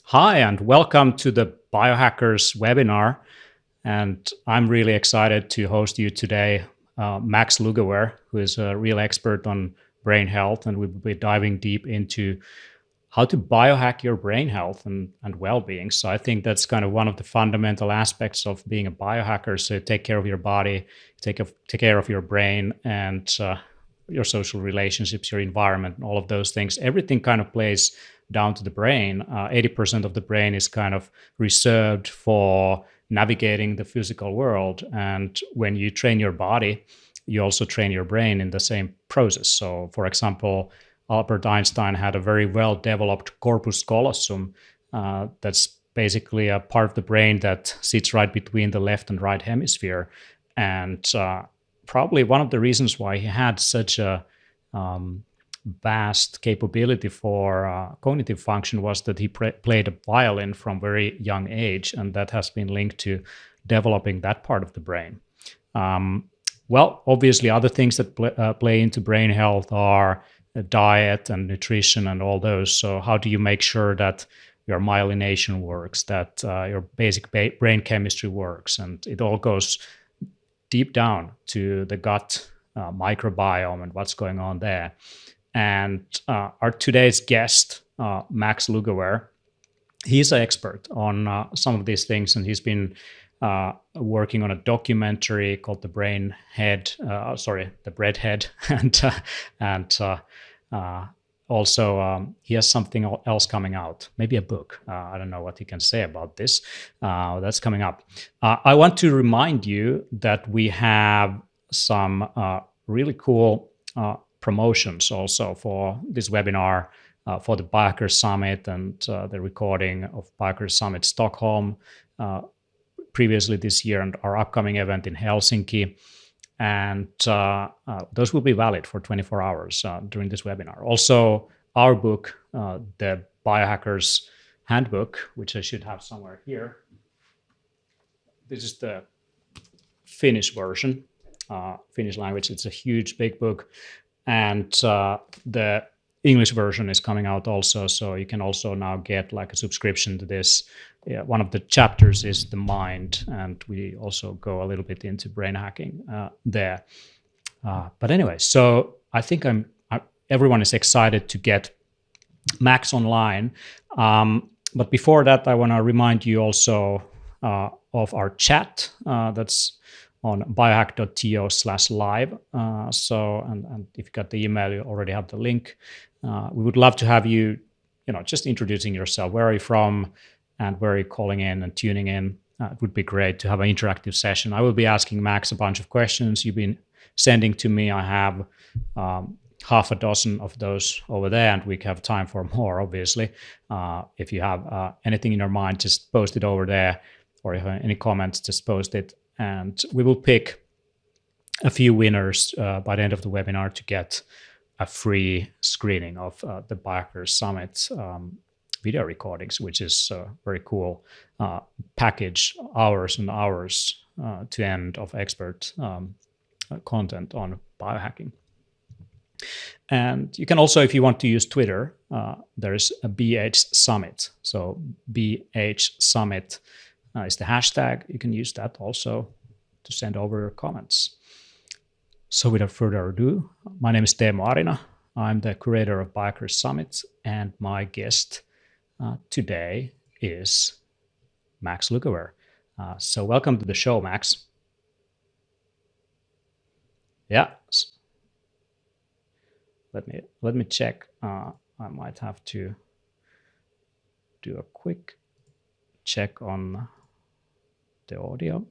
Hi, and welcome to the Biohackers webinar. And I'm really excited to host you today, Max Lugauer, who is a real expert on brain health. And we'll be diving deep into how to biohack your brain health and well-being. So I think that's kind of one of the fundamental aspects of being a biohacker. So take care of your body, take care of your brain, and your social relationships, your environment, and all of those things. Everything kind of plays down to the brain. 80% of the brain is kind of reserved for navigating the physical world. And when you train your body, you also train your brain in the same process. So, for example, Albert Einstein had a very well developed corpus callosum. That's basically a part of the brain that sits right between the left and right hemisphere. And probably one of the reasons why he had such a vast capability for cognitive function was that he played a violin from very young age, and that has been linked to developing that part of the brain. Well, obviously, other things that play into brain health are diet and nutrition and all those. So, how do you make sure that your myelination works, that your basic brain chemistry works, and it all goes deep down to the gut microbiome and what's going on there. And our today's guest, Max Lugauer, he's an expert on some of these things, and he's been working on a documentary called The Brain Head, The Bread Head, and also he has something else coming out, maybe a book. I don't know what he can say about this. That's coming up. I want to remind you that we have some really cool promotions also for this webinar, for the Biohackers Summit and the recording of Biohackers Summit Stockholm previously this year, and our upcoming event in Helsinki. And those will be valid for 24 hours during this webinar. Also, our book, the Biohackers Handbook, which I should have somewhere here. This is the Finnish version, Finnish language. It's a huge, big book. And the English version is coming out also. So you can also now get like a subscription to this. One of the chapters is the mind, and we also go a little bit into brain hacking there. But anyway, so I think everyone is excited to get Max online. But before that, I want to remind you also of our chat that's on biohack.to/live. And if you got the email, you already have the link. We would love to have you, just introducing yourself. Where are you from, and where are you calling in and tuning in? It would be great to have an interactive session. I will be asking Max a bunch of questions you've been sending to me. I have half a dozen of those over there, and we have time for more, obviously. If you have anything in your mind, just post it over there, or if you have any comments, just post it. And we will pick a few winners by the end of the webinar to get a free screening of the Biohackers Summit video recordings, which is a very cool package, hours and hours to end of expert content on biohacking. And you can also, if you want to use Twitter, there's a BH Summit. So BH Summit is the hashtag. You can use that also to send over your comments. So without further ado, my name is Teemu Arina. I'm the curator of Biohackers Summit, and my guest today is Max Lugauer. So welcome to the show, Max. Yeah. Let me check. I might have to do a quick check on the audio.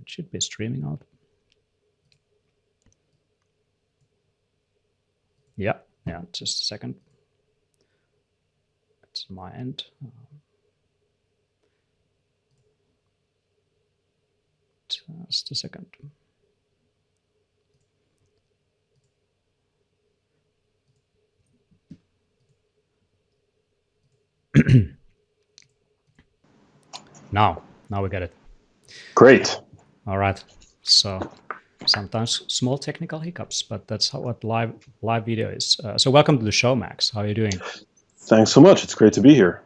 It should be streaming out. Yeah, just a second. It's my end. Just a second. Now we get it. Great. All right. So sometimes small technical hiccups, but that's what live video is. So welcome to the show, Max. How are you doing? Thanks so much. It's great to be here.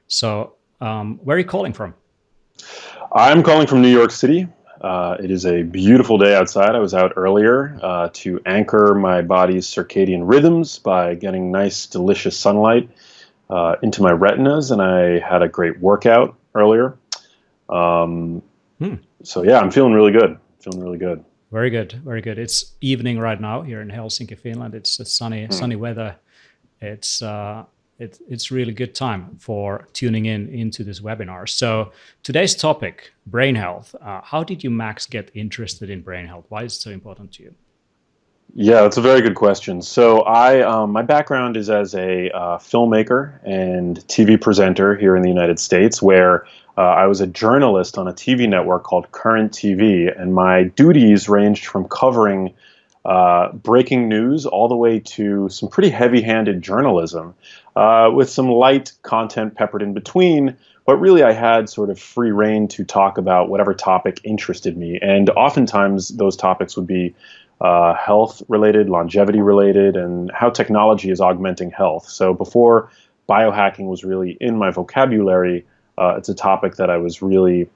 So, where are you calling from? I'm calling from New York City. It is a beautiful day outside. I was out earlier to anchor my body's circadian rhythms by getting nice, delicious sunlight into my retinas, and I had a great workout earlier. Um, Hmm. so yeah, I'm feeling really good. Feeling really good. Very good, very good. It's evening right now here in Helsinki, Finland. It's a sunny weather. It's it's really good time for tuning in into this webinar. So today's topic, brain health. How did you, Max, get interested in brain health? Why is it so important to you? Yeah, that's a very good question. So my background is as a filmmaker and TV presenter here in the United States, where I was a journalist on a TV network called Current TV, and my duties ranged from covering breaking news all the way to some pretty heavy-handed journalism, with some light content peppered in between. But really, I had sort of free reign to talk about whatever topic interested me, and oftentimes those topics would be health related, longevity related, and how technology is augmenting health. So before biohacking was really in my vocabulary, it's a topic that I was really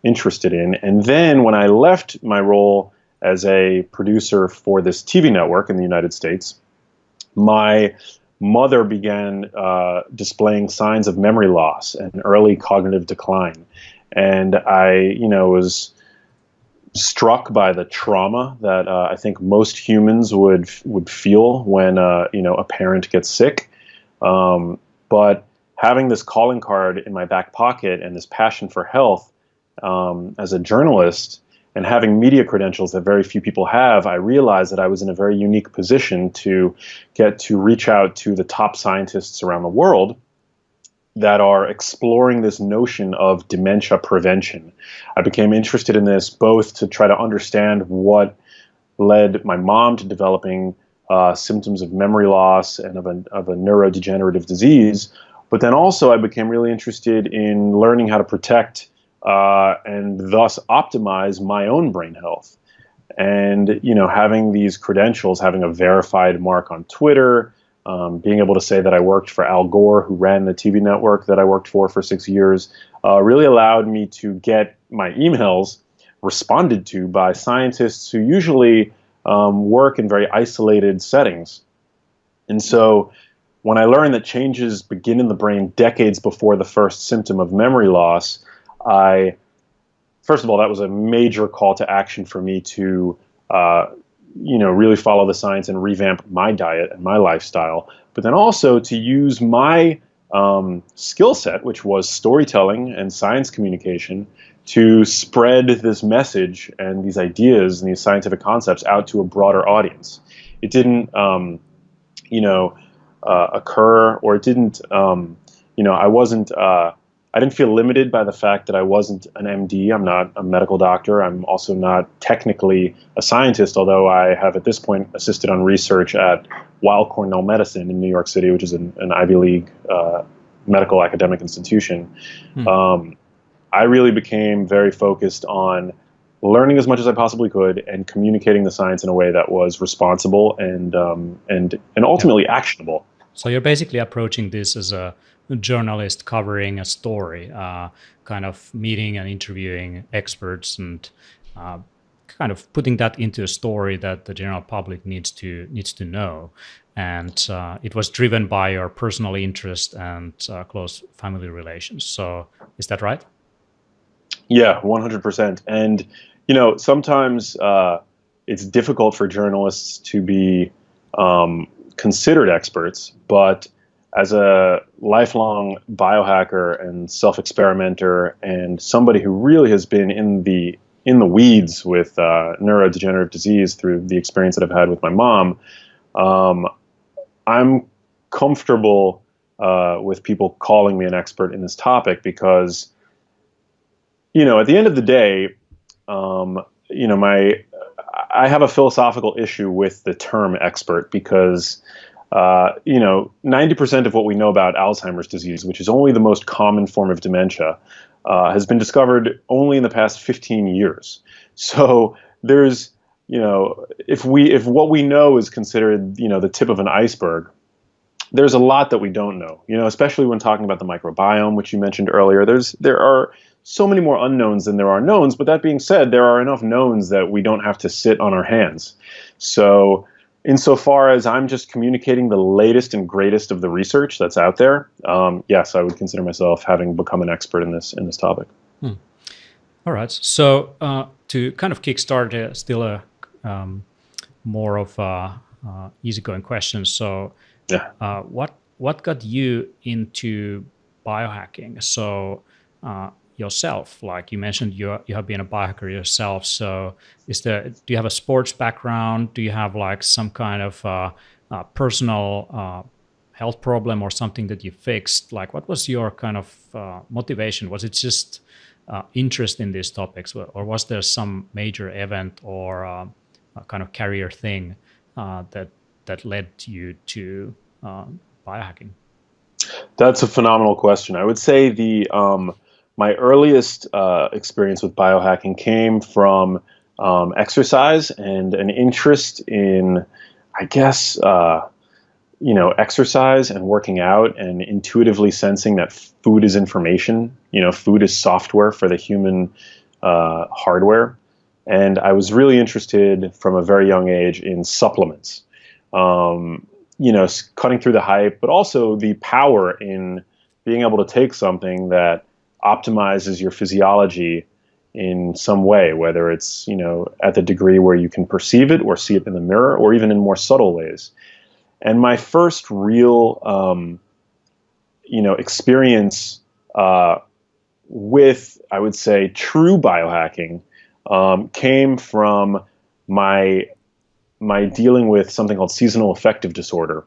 interested in. And then when I left my role as a producer for this TV network in the United States, my mother began displaying signs of memory loss and early cognitive decline. And I was struck by the trauma that I think most humans would feel when a parent gets sick. But having this calling card in my back pocket and this passion for health as a journalist and having media credentials that very few people have, I realized that I was in a very unique position to get to reach out to the top scientists around the world that are exploring this notion of dementia prevention. I became interested in this both to try to understand what led my mom to developing symptoms of memory loss and of a neurodegenerative disease, but then also I became really interested in learning how to protect and thus optimize my own brain health. And having these credentials, having a verified mark on Twitter, being able to say that I worked for Al Gore, who ran the TV network that I worked for 6 years, really allowed me to get my emails responded to by scientists who usually work in very isolated settings. And so when I learned that changes begin in the brain decades before the first symptom of memory loss, first of all, that was a major call to action for me to really follow the science and revamp my diet and my lifestyle, but then also to use my skill set, which was storytelling and science communication, to spread this message and these ideas and these scientific concepts out to a broader audience. It didn't, occur, or it didn't, I wasn't. I didn't feel limited by the fact that I wasn't an MD. I'm not a medical doctor. I'm also not technically a scientist, although I have at this point assisted on research at Weill Cornell Medicine in New York City, which is an Ivy League medical academic institution. I really became very focused on learning as much as I possibly could and communicating the science in a way that was responsible and Yeah. ultimately actionable. So you're basically approaching this as a journalist covering a story, kind of meeting and interviewing experts and kind of putting that into a story that the general public needs to know. And it was driven by your personal interest and close family relations. So is that right? Yeah, 100%. And, sometimes it's difficult for journalists to be considered experts, but as a lifelong biohacker and self-experimenter and somebody who really has been in the weeds with neurodegenerative disease through the experience that I've had with my mom, I'm comfortable with people calling me an expert in this topic because, at the end of the day, I have a philosophical issue with the term expert because 90% of what we know about Alzheimer's disease, which is only the most common form of dementia, has been discovered only in the past 15 years. So there's, if what we know is considered, the tip of an iceberg, there's a lot that we don't know, especially when talking about the microbiome, which you mentioned earlier. There are so many more unknowns than there are knowns, but that being said, there are enough knowns that we don't have to sit on our hands. So insofar as I'm just communicating the latest and greatest of the research that's out there, yes, I would consider myself having become an expert in this topic. All right. So to kind of kickstart still a more of a easygoing question. So what got you into biohacking? So yourself, like you mentioned, you have been a biohacker yourself. So do you have a sports background? Do you have like some kind of personal health problem or something that you fixed? Like what was your kind of motivation? Was it just interest in these topics, or was there some major event or a kind of career thing that led you to biohacking? That's a phenomenal question. I would say my earliest experience with biohacking came from exercise and an interest in, I guess, exercise and working out and intuitively sensing that food is information. Food is software for the human hardware. And I was really interested from a very young age in supplements. Cutting through the hype, but also the power in being able to take something that optimizes your physiology in some way, whether it's, at the degree where you can perceive it or see it in the mirror, or even in more subtle ways. And my first real, experience with, I would say, true biohacking came from my dealing with something called seasonal affective disorder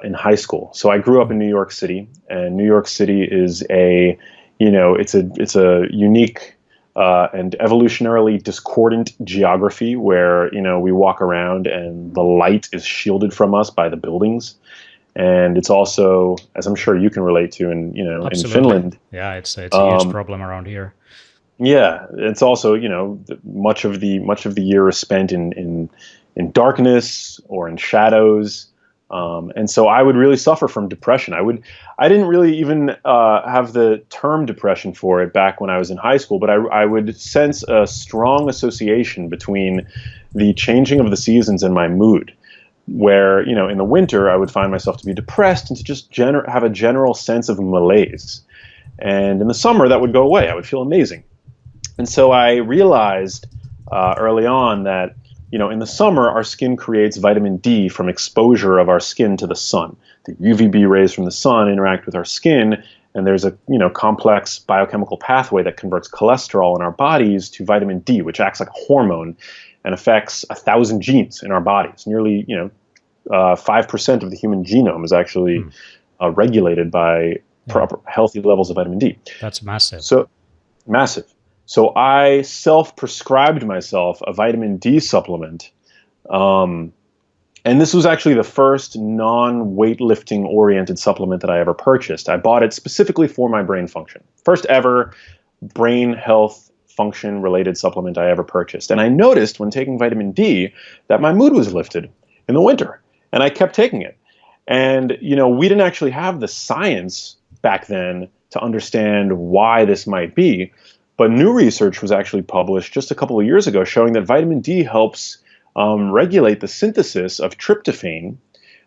in high school. So I grew up in New York City, and New York City is it's a unique and evolutionarily discordant geography where we walk around and the light is shielded from us by the buildings, and it's also, as I'm sure you can relate to, in Finland. Yeah, it's a huge problem around here. Yeah, it's also much of the year is spent in darkness or in shadows. And so I would really suffer from depression. I didn't really even have the term depression for it back when I was in high school, but I would sense a strong association between the changing of the seasons and my mood, where, in the winter I would find myself to be depressed and to just have a general sense of malaise. And in the summer that would go away. I would feel amazing. And so I realized early on that in the summer, our skin creates vitamin D from exposure of our skin to the sun. The UVB rays from the sun interact with our skin, and there's a complex biochemical pathway that converts cholesterol in our bodies to vitamin D, which acts like a hormone and affects 1,000 genes in our bodies. Nearly 5% of the human genome is actually regulated by proper healthy levels of vitamin D. That's massive. So massive. So I self-prescribed myself a vitamin D supplement, and this was actually the first non-weightlifting oriented supplement that I ever purchased. I bought it specifically for my brain function. First ever brain health function related supplement I ever purchased. And I noticed when taking vitamin D that my mood was lifted in the winter, and I kept taking it. And we didn't actually have the science back then to understand why this might be. But new research was actually published just a couple of years ago showing that vitamin D helps regulate the synthesis of tryptophan,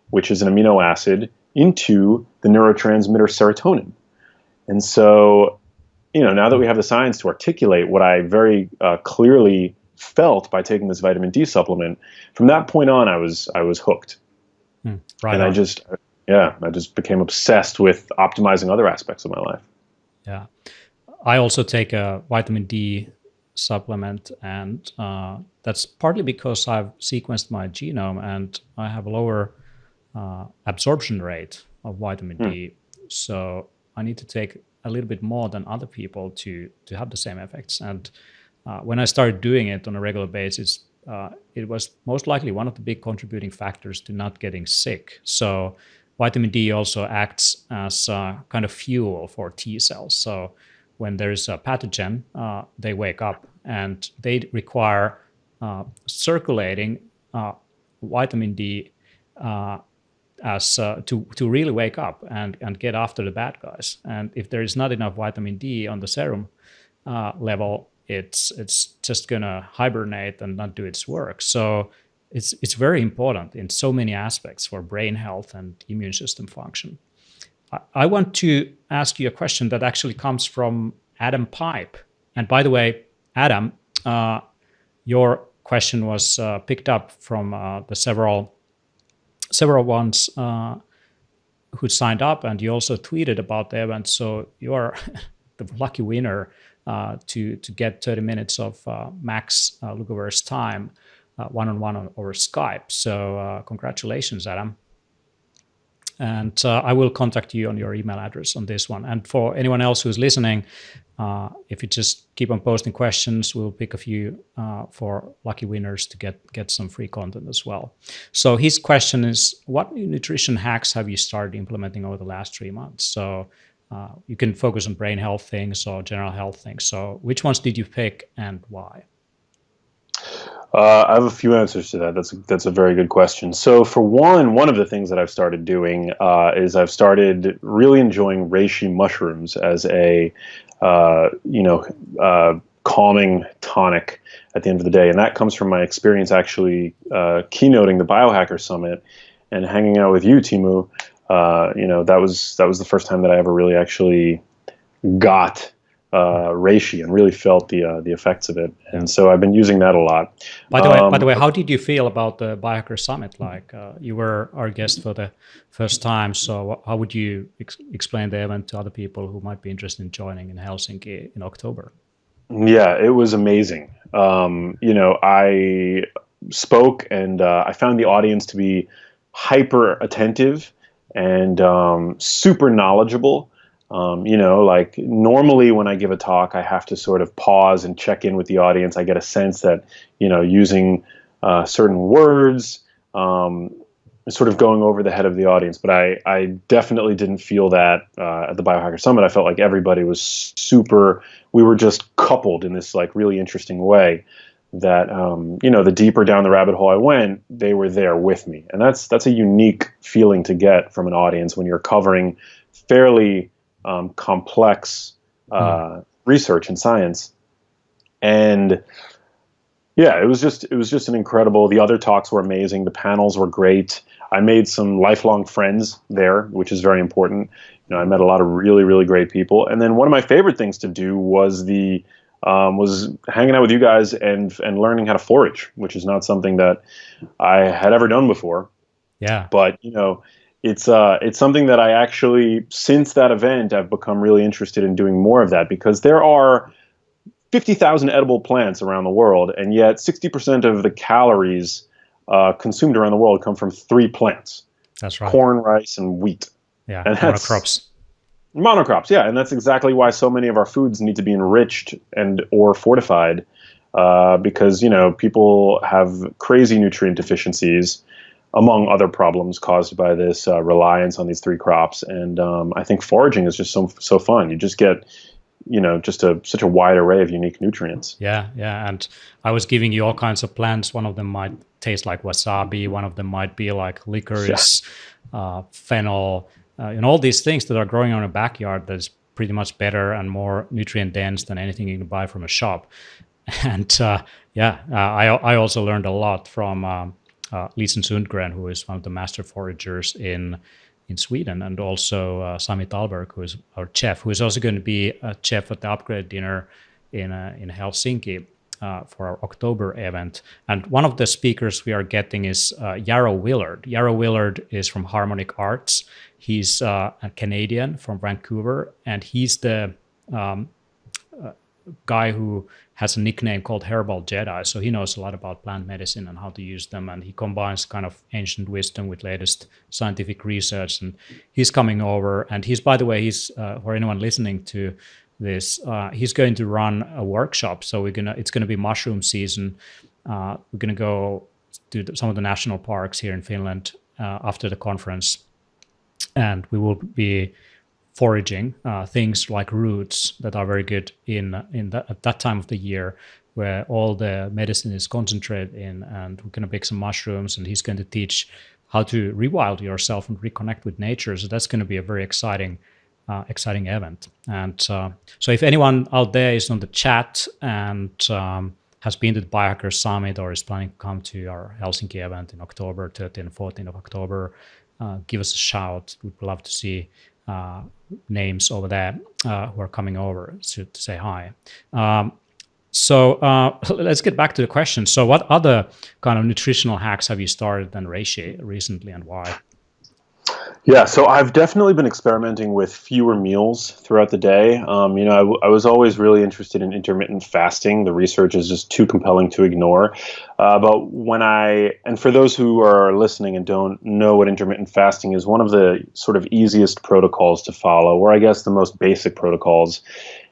which is an amino acid, into the neurotransmitter serotonin. And so, now that we have the science to articulate what I very clearly felt by taking this vitamin D supplement, from that point on, I was hooked. Right. And I just became obsessed with optimizing other aspects of my life. Yeah. I also take a vitamin D supplement, and that's partly because I've sequenced my genome and I have a lower absorption rate of vitamin D. So I need to take a little bit more than other people to have the same effects. And when I started doing it on a regular basis, it was most likely one of the big contributing factors to not getting sick. So vitamin D also acts as a kind of fuel for T cells. So when there's a pathogen, they wake up and they require circulating vitamin D as to really wake up and get after the bad guys. And if there is not enough vitamin D on the serum level, it's just gonna hibernate and not do its work. So it's very important in so many aspects for brain health and immune system function. I want to ask you a question that actually comes from Adam Pipe. And by the way, Adam, your question was picked up from the several ones who signed up, and you also tweeted about the event. So you are the lucky winner to get 30 minutes of Max Lugover's time one-on-one over Skype. So congratulations, Adam. And I will contact you on your email address on this one. And for anyone else who's listening, if you just keep on posting questions, we'll pick a few for lucky winners to get some free content as well. So his question is, what nutrition hacks have you started implementing over the last 3 months? So you can focus on brain health things or general health things. So which ones did you pick and why? I have a few answers to that. That's a very good question. So for one of the things that I've started doing is I've started really enjoying reishi mushrooms as a calming tonic at the end of the day, and that comes from my experience actually keynoting the Biohacker Summit and hanging out with you, Teemu. That was the first time that I ever really actually got reishi and really felt the effects of it, and so I've been using that a lot. By the way, how did you feel about the Biohacker Summit? Like you were our guest for the first time, so how would you explain the event to other people who might be interested in joining in Helsinki in October? Yeah, it was amazing. I spoke and I found the audience to be hyper attentive and super knowledgeable. Like normally when I give a talk, I have to sort of pause and check in with the audience. I get a sense that, using certain words, sort of going over the head of the audience. But I definitely didn't feel that at the Biohacker Summit. I felt like everybody was we were just coupled in this like really interesting way that, the deeper down the rabbit hole I went, they were there with me. And that's a unique feeling to get from an audience when you're covering fairly complex research and science. And yeah, it was just an incredible. The other talks were amazing. The panels were great. I made some lifelong friends there, which is very important. I met a lot of really, really great people. And then one of my favorite things to do was was hanging out with you guys and learning how to forage, which is not something that I had ever done before. Yeah. But it's something that I actually, since that event, I've become really interested in doing more of that, because there are 50,000 edible plants around the world, and yet 60% of the calories consumed around the world come from 3 plants. That's right. Corn, rice, and wheat. Yeah, and monocrops. Monocrops, yeah, and that's exactly why so many of our foods need to be enriched or fortified, because people have crazy nutrient deficiencies, among other problems caused by this reliance on these 3 crops. And I think foraging is just so fun. You just get, such a wide array of unique nutrients. Yeah. And I was giving you all kinds of plants. One of them might taste like wasabi. One of them might be like licorice, fennel, all these things that are growing in a backyard that's pretty much better and more nutrient dense than anything you can buy from a shop. And I also learned a lot from Lisen Sundgren, who is one of the master foragers in Sweden, and also Sami Talberg, who is our chef, who is also going to be a chef at the Upgrade Dinner in Helsinki for our October event. And one of the speakers we are getting is Yarrow Willard. Yarrow Willard is from Harmonic Arts. He's a Canadian from Vancouver, and he's the guy who has a nickname called Herbal Jedi. So he knows a lot about plant medicine and how to use them. And he combines kind of ancient wisdom with latest scientific research. And he's coming over. And by the way, for anyone listening to this, he's going to run a workshop. So it's going to be mushroom season. We're going to go to some of the national parks here in Finland after the conference. And we will be foraging things like roots that are very good at that time of the year, where all the medicine is concentrated in. And we're going to pick some mushrooms, and he's going to teach how to rewild yourself and reconnect with nature. So that's going to be a very exciting event. And so if anyone out there is on the chat and has been to the Biohacker Summit or is planning to come to our Helsinki event in October, 13th and 14th of October, give us a shout. We'd love to see names over there who are coming over to say hi. So let's get back to the question. So what other kind of nutritional hacks have you started and Reishi recently, and why? Yeah, so I've definitely been experimenting with fewer meals throughout the day. I was always really interested in intermittent fasting. The research is just too compelling to ignore. And for those who are listening and don't know what intermittent fasting is, one of the sort of easiest protocols to follow, or I guess the most basic protocols,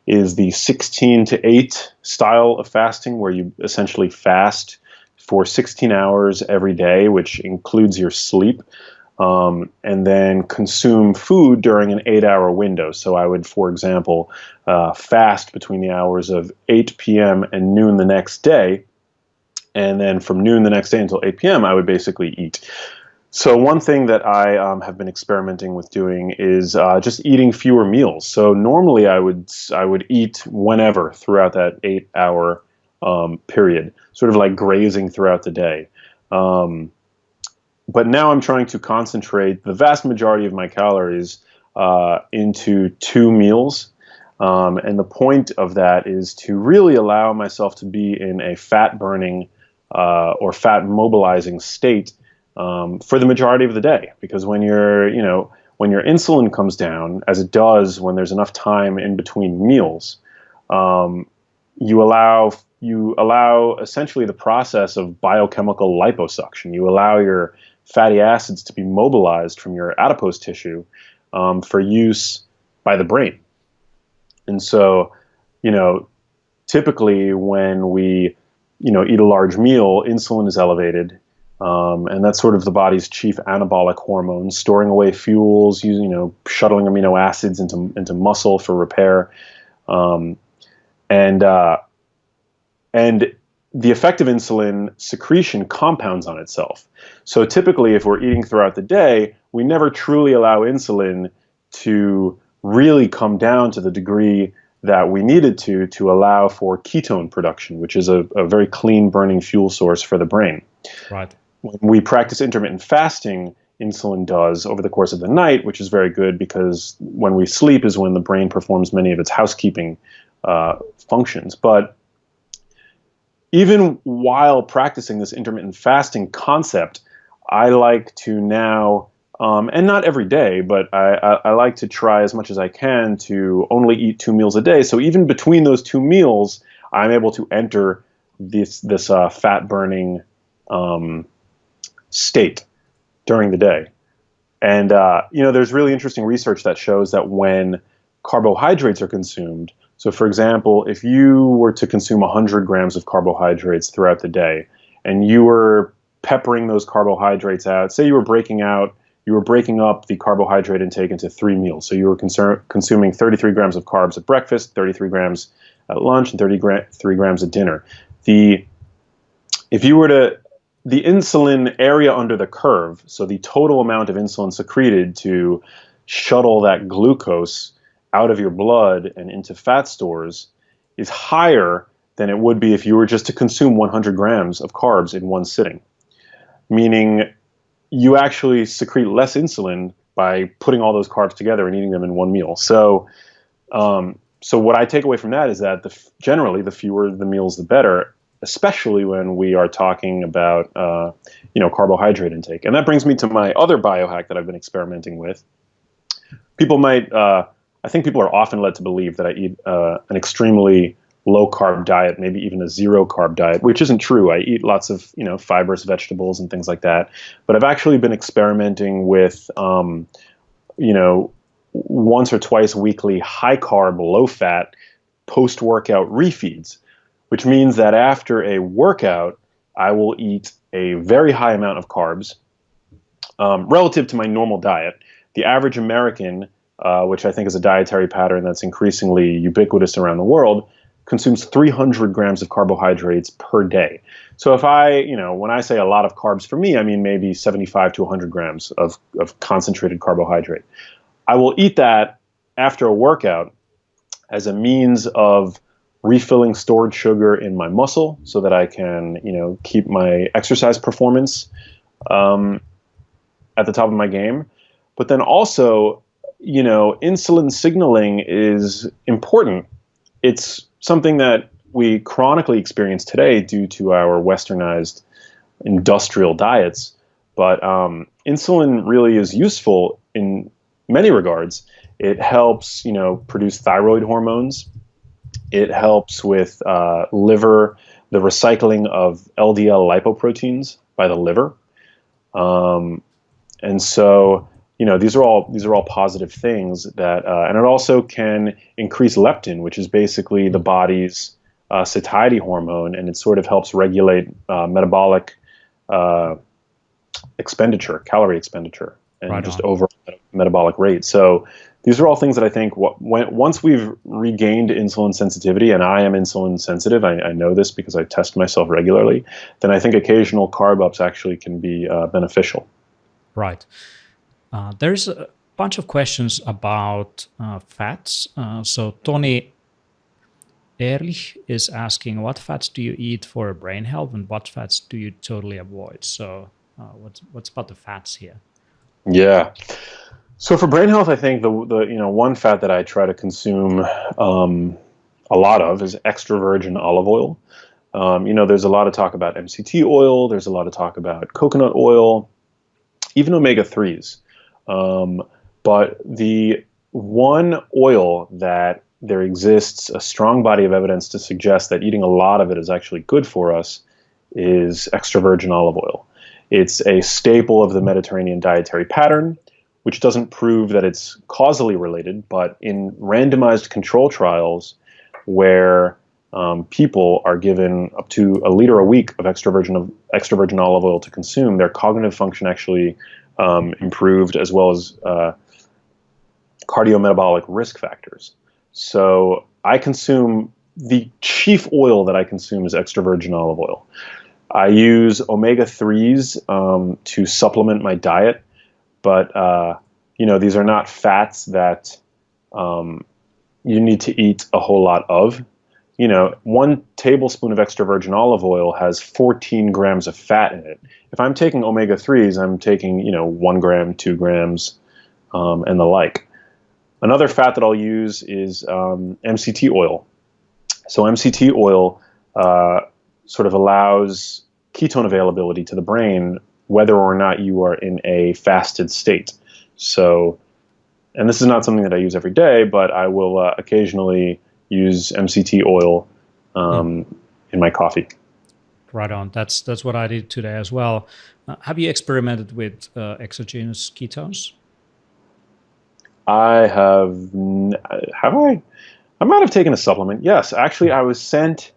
is the 16-8 style of fasting, where you essentially fast for 16 hours every day, which includes your sleep. And then consume food during an 8-hour window. So I would, for example, fast between the hours of 8 p.m. and noon the next day. And then from noon the next day until 8 p.m., I would basically eat. So one thing that I have been experimenting with doing is just eating fewer meals. So normally I would eat whenever throughout that 8-hour period, sort of like grazing throughout the day. But now I'm trying to concentrate the vast majority of my calories into 2 meals. And the point of that is to really allow myself to be in a fat-burning or fat-mobilizing state for the majority of the day. Because when your insulin comes down, as it does when there's enough time in between meals, you allow essentially the process of biochemical liposuction. You allow your fatty acids to be mobilized from your adipose tissue for use by the brain. And so, typically when we, eat a large meal, insulin is elevated, and that's sort of the body's chief anabolic hormone, storing away fuels, shuttling amino acids into muscle for repair, and the effect of insulin secretion compounds on itself. So typically, if we're eating throughout the day, we never truly allow insulin to really come down to the degree that we needed to allow for ketone production, which is a very clean burning fuel source for the brain. Right. When we practice intermittent fasting, insulin does over the course of the night, which is very good because when we sleep is when the brain performs many of its housekeeping functions. But even while practicing this intermittent fasting concept, I like to now, and not every day, but I like to try as much as I can to only eat 2 meals a day. So even between those 2 meals, I'm able to enter this fat burning state during the day. And there's really interesting research that shows that when carbohydrates are consumed, so for example, if you were to consume 100 grams of carbohydrates throughout the day, and you were peppering those carbohydrates out, say you were breaking up the carbohydrate intake into 3 meals. So you were consuming 33 grams of carbs at breakfast, 33 grams at lunch, and 33 grams at dinner. The insulin area under the curve, so the total amount of insulin secreted to shuttle that glucose out of your blood and into fat stores, is higher than it would be if you were just to consume 100 grams of carbs in one sitting. Meaning you actually secrete less insulin by putting all those carbs together and eating them in one meal. So what I take away from that is that generally the fewer the meals, the better, especially when we are talking about carbohydrate intake. And that brings me to my other biohack that I've been experimenting with. I think people are often led to believe that I eat an extremely low-carb diet, maybe even a zero-carb diet, which isn't true. I eat lots of fibrous vegetables and things like that. But I've actually been experimenting with once or twice weekly high-carb, low-fat post-workout refeeds, which means that after a workout, I will eat a very high amount of carbs relative to my normal diet. The average American, which I think is a dietary pattern that's increasingly ubiquitous around the world, consumes 300 grams of carbohydrates per day. So if when I say a lot of carbs for me, I mean maybe 75 to 100 grams of concentrated carbohydrate. I will eat that after a workout as a means of refilling stored sugar in my muscle so that I can, keep my exercise performance at the top of my game. But then also, insulin signaling is important. It's something that we chronically experience today due to our westernized industrial diets. But insulin really is useful in many regards. It helps, produce thyroid hormones. It helps with liver, the recycling of LDL lipoproteins by the liver. And so, these are all positive things that, and it also can increase leptin, which is basically the body's satiety hormone, and it sort of helps regulate metabolic expenditure, calorie expenditure, and Right just on. overall metabolic rate. So these are all things that I think once we've regained insulin sensitivity, and I am insulin sensitive, I know this because I test myself regularly, then I think occasional carb ups actually can be beneficial. Right. There's a bunch of questions about fats. So Tony Ehrlich is asking, what fats do you eat for brain health, and what fats do you totally avoid? So what's about the fats here? Yeah. So for brain health, I think the one fat that I try to consume a lot of is extra virgin olive oil. There's a lot of talk about MCT oil. There's a lot of talk about coconut oil, even omega-3s. But the one oil that there exists a strong body of evidence to suggest that eating a lot of it is actually good for us is extra virgin olive oil. It's a staple of the Mediterranean dietary pattern, which doesn't prove that it's causally related, but in randomized control trials where people are given up to a liter a week of extra virgin olive oil to consume, their cognitive function actually improved, as well as cardiometabolic risk factors. So the chief oil that I consume is extra virgin olive oil. I use omega-3s to supplement my diet, but these are not fats that you need to eat a whole lot of. 1 tablespoon of extra virgin olive oil has 14 grams of fat in it. If I'm taking omega-3s, I'm taking 1 gram, 2 grams, and the like. Another fat that I'll use is MCT oil. So MCT oil sort of allows ketone availability to the brain whether or not you are in a fasted state. So, and this is not something that I use every day, but I will occasionally use MCT oil in my coffee. Right on. That's what I did today as well. Have you experimented with exogenous ketones? I have. Have I? I might have taken a supplement. Yes, actually, I was sent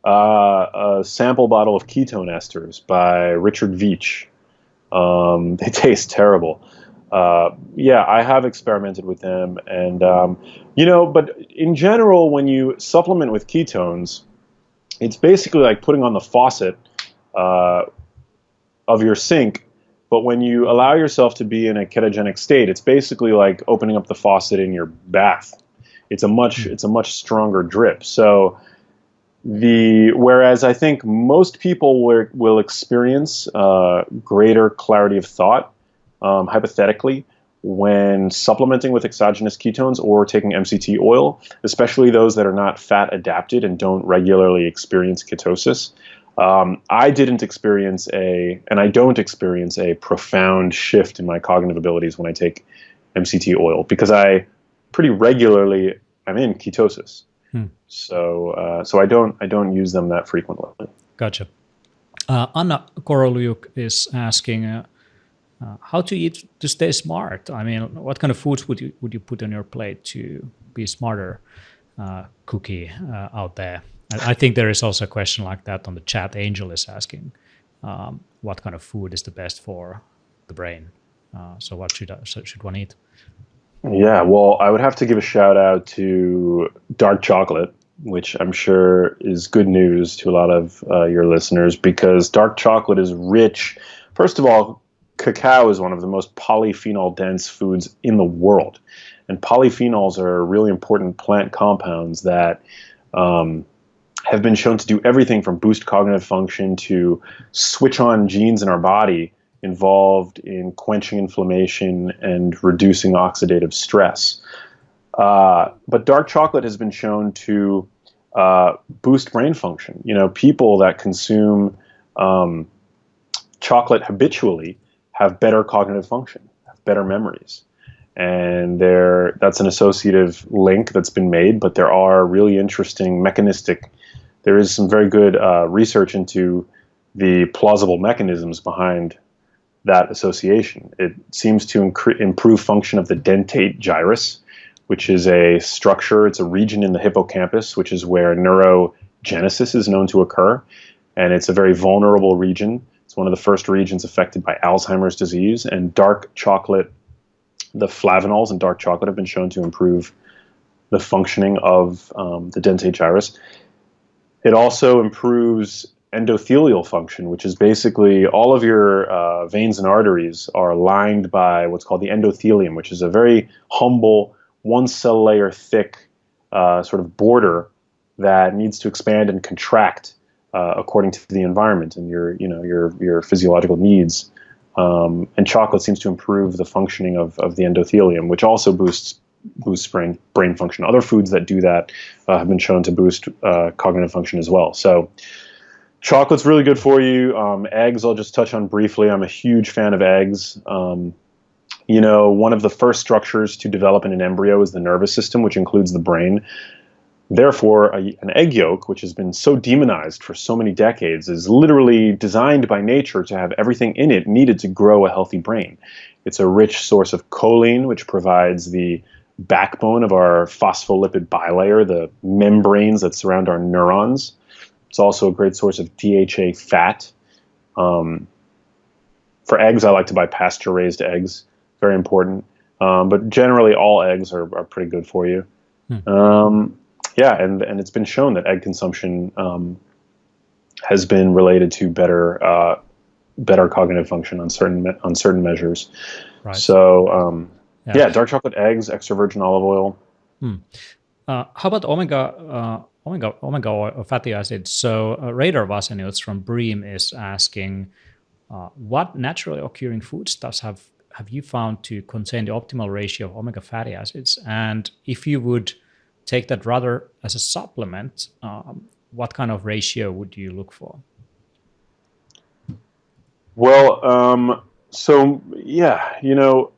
a sample bottle of ketone esters by Richard Veach. They taste terrible. Yeah, I have experimented with them, and but in general, when you supplement with ketones, it's basically like putting on the faucet of your sink. But when you allow yourself to be in a ketogenic state, it's basically like opening up the faucet in your bath. It's a much stronger drip. So whereas I think most people will experience greater clarity of thought, hypothetically, when supplementing with exogenous ketones or taking MCT oil, especially those that are not fat adapted and don't regularly experience ketosis. I didn't experience and I don't experience a profound shift in my cognitive abilities when I take MCT oil because I pretty regularly am in ketosis. So I don't use them that frequently. Gotcha. Anna Korolyuk is asking how to eat to stay smart. I mean, what kind of foods would you put on your plate to be smarter? Cookie out there. I think there is also a question like that on the chat. Angel is asking what kind of food is the best for the brain. So what should one eat? Yeah, well, I would have to give a shout out to dark chocolate. which I'm sure is good news to a lot of your listeners, because dark chocolate is rich. First of all, cacao is one of the most polyphenol dense foods in the world. And polyphenols are really important plant compounds that have been shown to do everything from boost cognitive function to switch on genes in our body involved in quenching inflammation and reducing oxidative stress. But dark chocolate has been shown to boost brain function. You know, people that consume chocolate habitually have better cognitive function, have better memories. And that's an associative link that's been made, but there are really interesting there is some very good research into the plausible mechanisms behind that association. It seems to improve function of the dentate gyrus, which is a structure, it's a region in the hippocampus, which is where neurogenesis is known to occur. And it's a very vulnerable region. It's one of the first regions affected by Alzheimer's disease. And dark chocolate, the flavanols in dark chocolate have been shown to improve the functioning of the dentate gyrus. It also improves endothelial function, which is basically all of your veins and arteries are lined by what's called the endothelium, which is a very humble, one cell layer thick sort of border that needs to expand and contract according to the environment and your physiological needs. And chocolate seems to improve the functioning of the endothelium, which also boosts brain function. Other foods that do that have been shown to boost cognitive function as well. So chocolate's really good for you. Eggs, I'll just touch on briefly. I'm a huge fan of eggs. You know, one of the first structures to develop in an embryo is the nervous system, which includes the brain. Therefore, an egg yolk, which has been so demonized for so many decades, is literally designed by nature to have everything in it needed to grow a healthy brain. It's a rich source of choline, which provides the backbone of our phospholipid bilayer, the membranes that surround our neurons. It's also a great source of DHA fat. For eggs, I like to buy pasture-raised eggs. Very important. But generally, all eggs are pretty good for you. Yeah, and it's been shown that egg consumption has been related to better cognitive function on certain measures. Right. So yeah, dark chocolate, eggs, extra virgin olive oil. How about omega fatty acids? So Radar Vasenius from Bream is asking, what naturally occurring foodstuffs have you found to contain the optimal ratio of omega fatty acids? And if you would take that rather as a supplement, what kind of ratio would you look for? Well, so yeah, you know,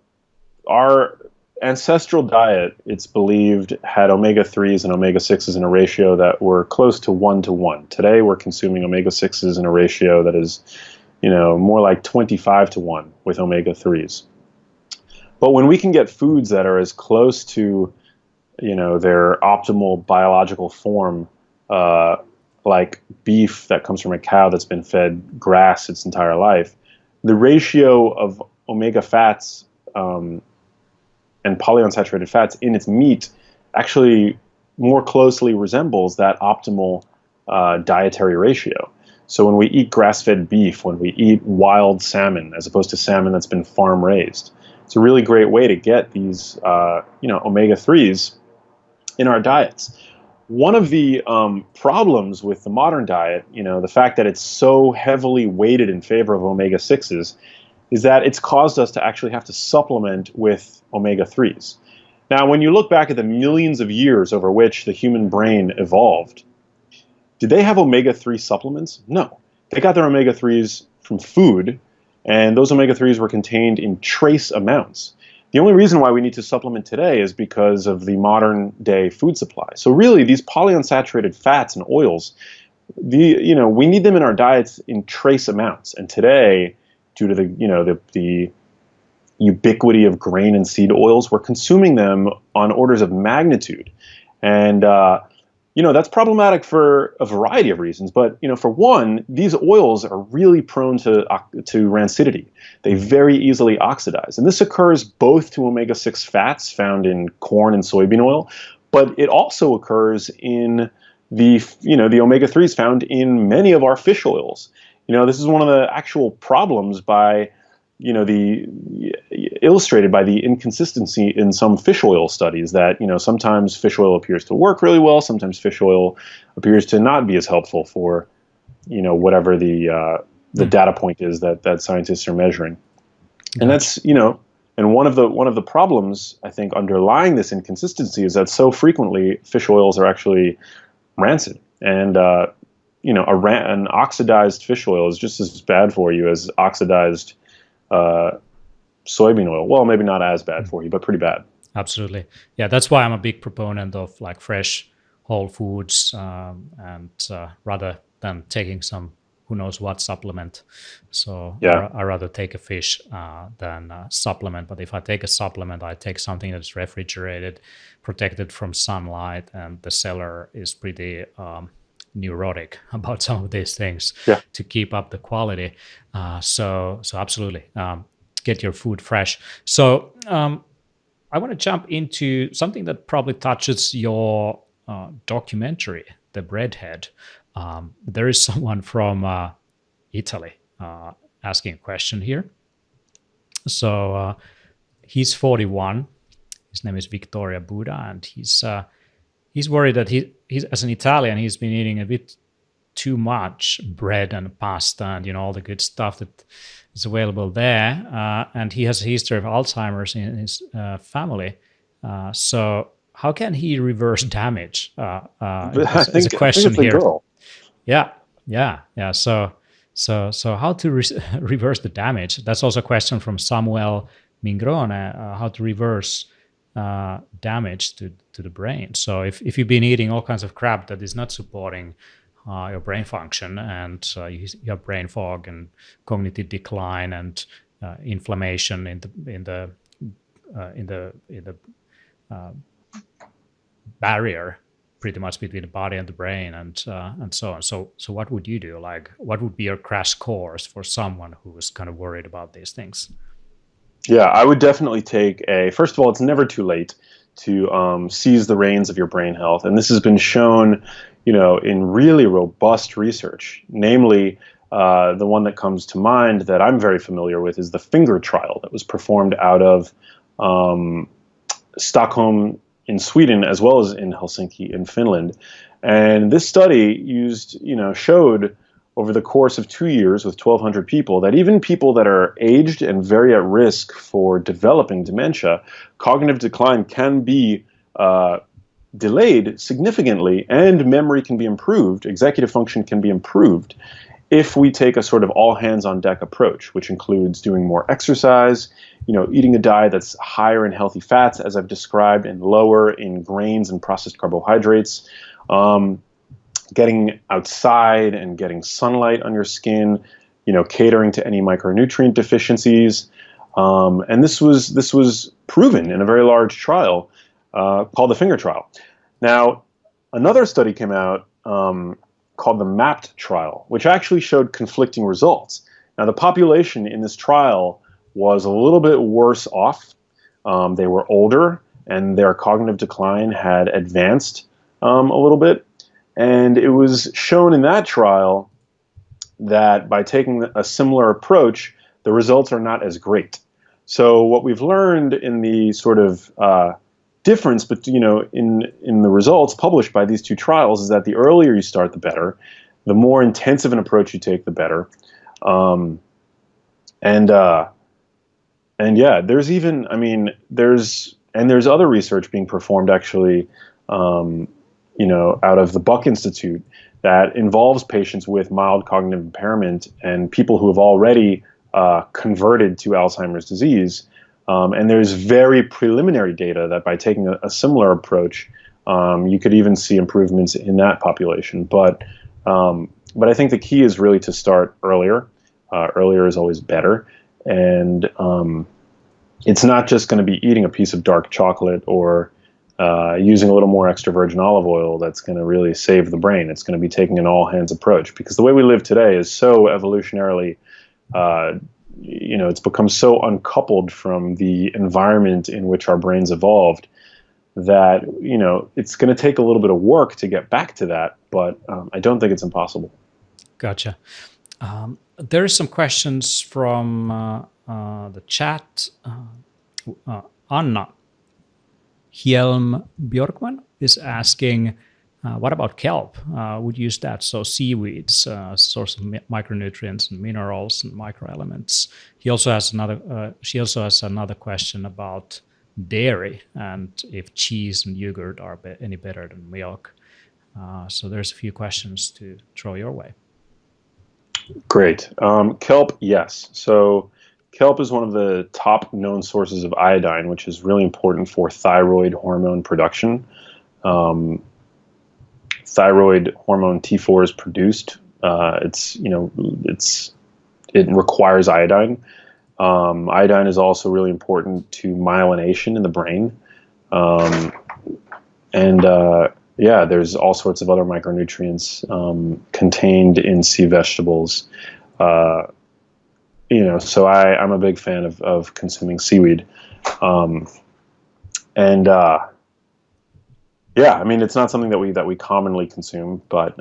our ancestral diet, it's believed, had omega-3s and omega-6s in a ratio that were close to 1-to-1. Today, we're consuming omega-6s in a ratio that is, you know, more like 25-to-1 with omega-3s. But when we can get foods that are as close to, you know, their optimal biological form, like beef that comes from a cow that's been fed grass its entire life, the ratio of omega fats and polyunsaturated fats in its meat actually more closely resembles that optimal dietary ratio. So when we eat grass-fed beef, when we eat wild salmon as opposed to salmon that's been farm-raised, it's a really great way to get these omega-3s in our diets. One of the problems with the modern diet, you know, the fact that it's so heavily weighted in favor of omega-6s, is that it's caused us to actually have to supplement with omega-3s. Now, when you look back at the millions of years over which the human brain evolved, did they have omega-3 supplements? No. They got their omega-3s from food, and those omega-3s were contained in trace amounts. The only reason why we need to supplement today is because of the modern day food supply. So really, these polyunsaturated fats and oils, we need them in our diets in trace amounts. And today, due to the ubiquity of grain and seed oils, we're consuming them on orders of magnitude. And that's problematic for a variety of reasons. But for one, these oils are really prone to rancidity. They very easily oxidize, and this occurs both to omega-6 fats found in corn and soybean oil, but it also occurs in the omega-3s found in many of our fish oils. This is one of the actual problems by the illustrated by the inconsistency in some fish oil studies, that sometimes fish oil appears to work really well, sometimes fish oil appears to not be as helpful for whatever the data point is that scientists are measuring. And that's and one of the problems, I think, underlying this inconsistency is that so frequently fish oils are actually rancid, and an oxidized fish oil is just as bad for you as oxidized soybean oil. Well, maybe not as bad for you, but pretty bad. Absolutely. Yeah, that's why I'm a big proponent of like fresh whole foods, and rather than taking some who knows what supplement. So Yeah. I rather take a fish than a supplement. But if I take a supplement, I take something that's refrigerated, protected from sunlight, and the seller is pretty neurotic about some of these things to keep up the quality. So absolutely, get your food fresh. So I want to jump into something that probably touches your documentary, The Breadhead. There is someone from Italy asking a question here. So he's 41. His name is Victoria Buddha, and he's worried that he's as an Italian, he's been eating a bit too much bread and pasta and all the good stuff that is available there. And he has a history of Alzheimer's in his family. So how can he reverse damage? Is a question here. Yeah. So how to reverse the damage? That's also a question from Samuel Mingrone. How to reverse damage to the brain? So if you've been eating all kinds of crap that is not supporting your brain function, and you have brain fog and cognitive decline and inflammation in the barrier pretty much between the body and the brain, and so on. So what would you do? Like, what would be your crash course for someone who is kind of worried about these things? Yeah, I would definitely first of all, it's never too late to seize the reins of your brain health. And this has been shown, in really robust research. Namely, the one that comes to mind that I'm very familiar with is the FINGER trial that was performed out of Stockholm in Sweden, as well as in Helsinki in Finland. And this study showed over the course of 2 years with 1,200 people that even people that are aged and very at risk for developing dementia, cognitive decline can be delayed significantly, and memory can be improved, executive function can be improved if we take a sort of all hands on deck approach, which includes doing more exercise, eating a diet that's higher in healthy fats, as I've described, and lower in grains and processed carbohydrates, getting outside and getting sunlight on your skin, catering to any micronutrient deficiencies. And this was proven in a very large trial called the FINGER trial. Now, another study came out called the MAPPed trial, which actually showed conflicting results. Now, the population in this trial was a little bit worse off. They were older, and their cognitive decline had advanced a little bit. And it was shown in that trial that by taking a similar approach, the results are not as great. So what we've learned in the sort of difference, but in the results published by these two trials, is that the earlier you start, the better. The more intensive an approach you take, the better. And yeah, there's even, there's other research being performed actually, out of the Buck Institute that involves patients with mild cognitive impairment and people who have already converted to Alzheimer's disease. And there's very preliminary data that by taking a similar approach, you could even see improvements in that population. But I think the key is really to start earlier. Earlier is always better. And it's not just going to be eating a piece of dark chocolate or using a little more extra virgin olive oil that's going to really save the brain. It's going to be taking an all-hands approach, because the way we live today is so evolutionarily, it's become so uncoupled from the environment in which our brains evolved that, it's going to take a little bit of work to get back to that, but I don't think it's impossible. Gotcha. There are some questions from the chat. Anna Hjelm Björkman is asking, what about kelp? Would use that. So seaweeds, source of micronutrients and minerals and microelements. She also has another question about dairy and if cheese and yogurt are any better than milk. So there's a few questions to throw your way. Great. Kelp, yes. So kelp is one of the top known sources of iodine, which is really important for thyroid hormone production. Thyroid hormone T4 is produced. It requires iodine. Iodine is also really important to myelination in the brain. There's all sorts of other micronutrients contained in sea vegetables. So I'm a big fan of consuming seaweed. It's not something that we commonly consume, but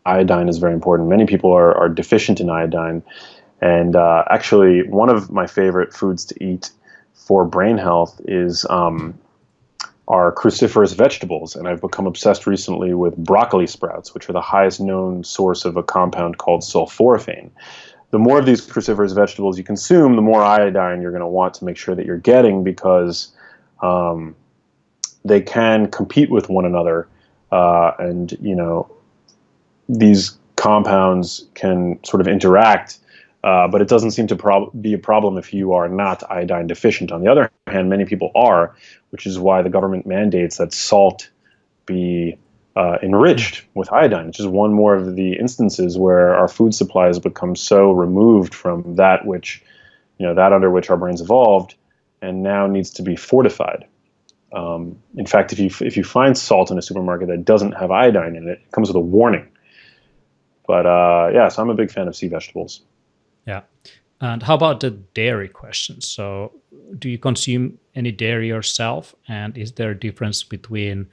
iodine is very important. Many people are deficient in iodine. And actually, one of my favorite foods to eat for brain health is are cruciferous vegetables. And I've become obsessed recently with broccoli sprouts, which are the highest known source of a compound called sulforaphane. The more of these cruciferous vegetables you consume, the more iodine you're going to want to make sure that you're getting, because they can compete with one another. These compounds can sort of interact. But it doesn't seem to be a problem if you are not iodine deficient. On the other hand, many people are, which is why the government mandates that salt be enriched with iodine. It's just one more of the instances where our food supply has become so removed from that under which our brains evolved, and now needs to be fortified. In fact, if you find salt in a supermarket that doesn't have iodine in it, it comes with a warning. But so I'm a big fan of sea vegetables. Yeah. And how about the dairy question? So do you consume any dairy yourself? And is there a difference between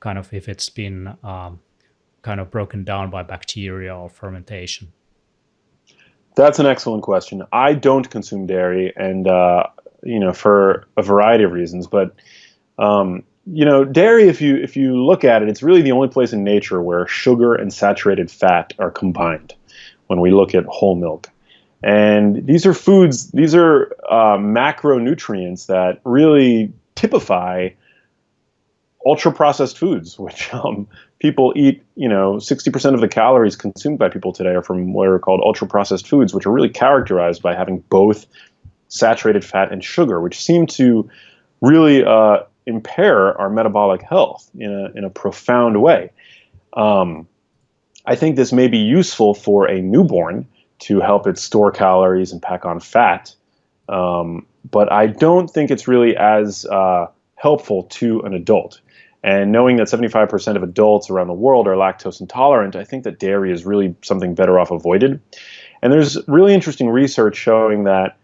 kind of if it's been kind of broken down by bacteria or fermentation? That's an excellent question. I don't consume dairy, and for a variety of reasons. But dairy, if you look at it, it's really the only place in nature where sugar and saturated fat are combined when we look at whole milk. And these are macronutrients that really typify ultra-processed foods, which people eat. 60% of the calories consumed by people today are from what are called ultra-processed foods, which are really characterized by having both saturated fat and sugar, which seem to really impair our metabolic health in a profound way. I think this may be useful for a newborn to help it store calories and pack on fat. But I don't think it's really as helpful to an adult. And knowing that 75% of adults around the world are lactose intolerant, I think that dairy is really something better off avoided. And there's really interesting research showing that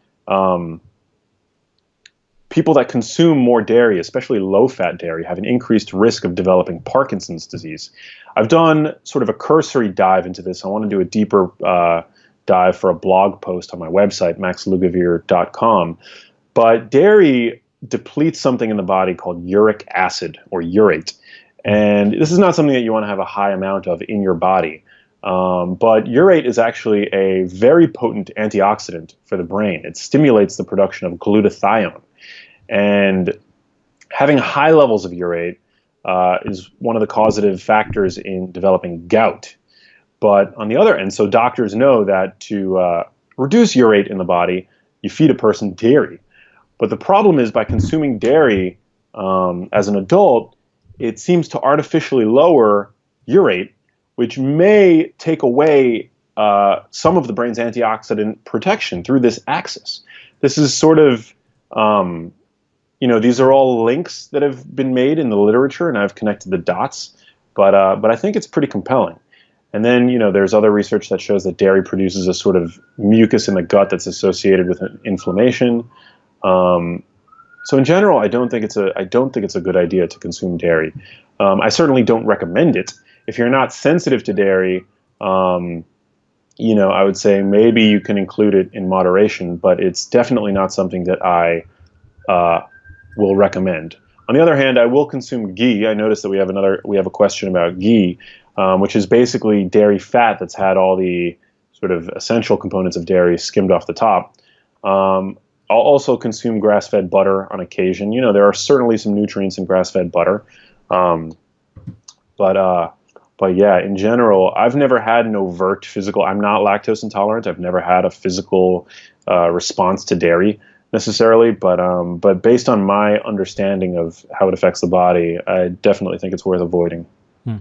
people that consume more dairy, especially low-fat dairy, have an increased risk of developing Parkinson's disease. I've done sort of a cursory dive into this. I want to do a deeper dive for a blog post on my website, maxlugavere.com. But dairy depletes something in the body called uric acid, or urate. And this is not something that you want to have a high amount of in your body. But urate is actually a very potent antioxidant for the brain. It stimulates the production of glutathione. And having high levels of urate is one of the causative factors in developing gout. But on the other end, so doctors know that to reduce urate in the body, you feed a person dairy. But the problem is, by consuming dairy as an adult, it seems to artificially lower urate, which may take away some of the brain's antioxidant protection through this axis. This is sort of, these are all links that have been made in the literature, and I've connected the dots. But I think it's pretty compelling. And then, there's other research that shows that dairy produces a sort of mucus in the gut that's associated with inflammation. So in general, I don't think it's a good idea to consume dairy. I certainly don't recommend it. If you're not sensitive to dairy, um, I would say maybe you can include it in moderation, but it's definitely not something that I uh, will recommend. On the other hand, I will consume ghee. I noticed that we have a question about ghee, which is basically dairy fat that's had all the sort of essential components of dairy skimmed off the top. I'll also consume grass-fed butter on occasion. There are certainly some nutrients in grass-fed butter, um, but but yeah, in general, I've never had an overt physical. I'm not lactose intolerant. I've never had a physical response to dairy necessarily, but based on my understanding of how it affects the body, I definitely think it's worth avoiding. Hmm.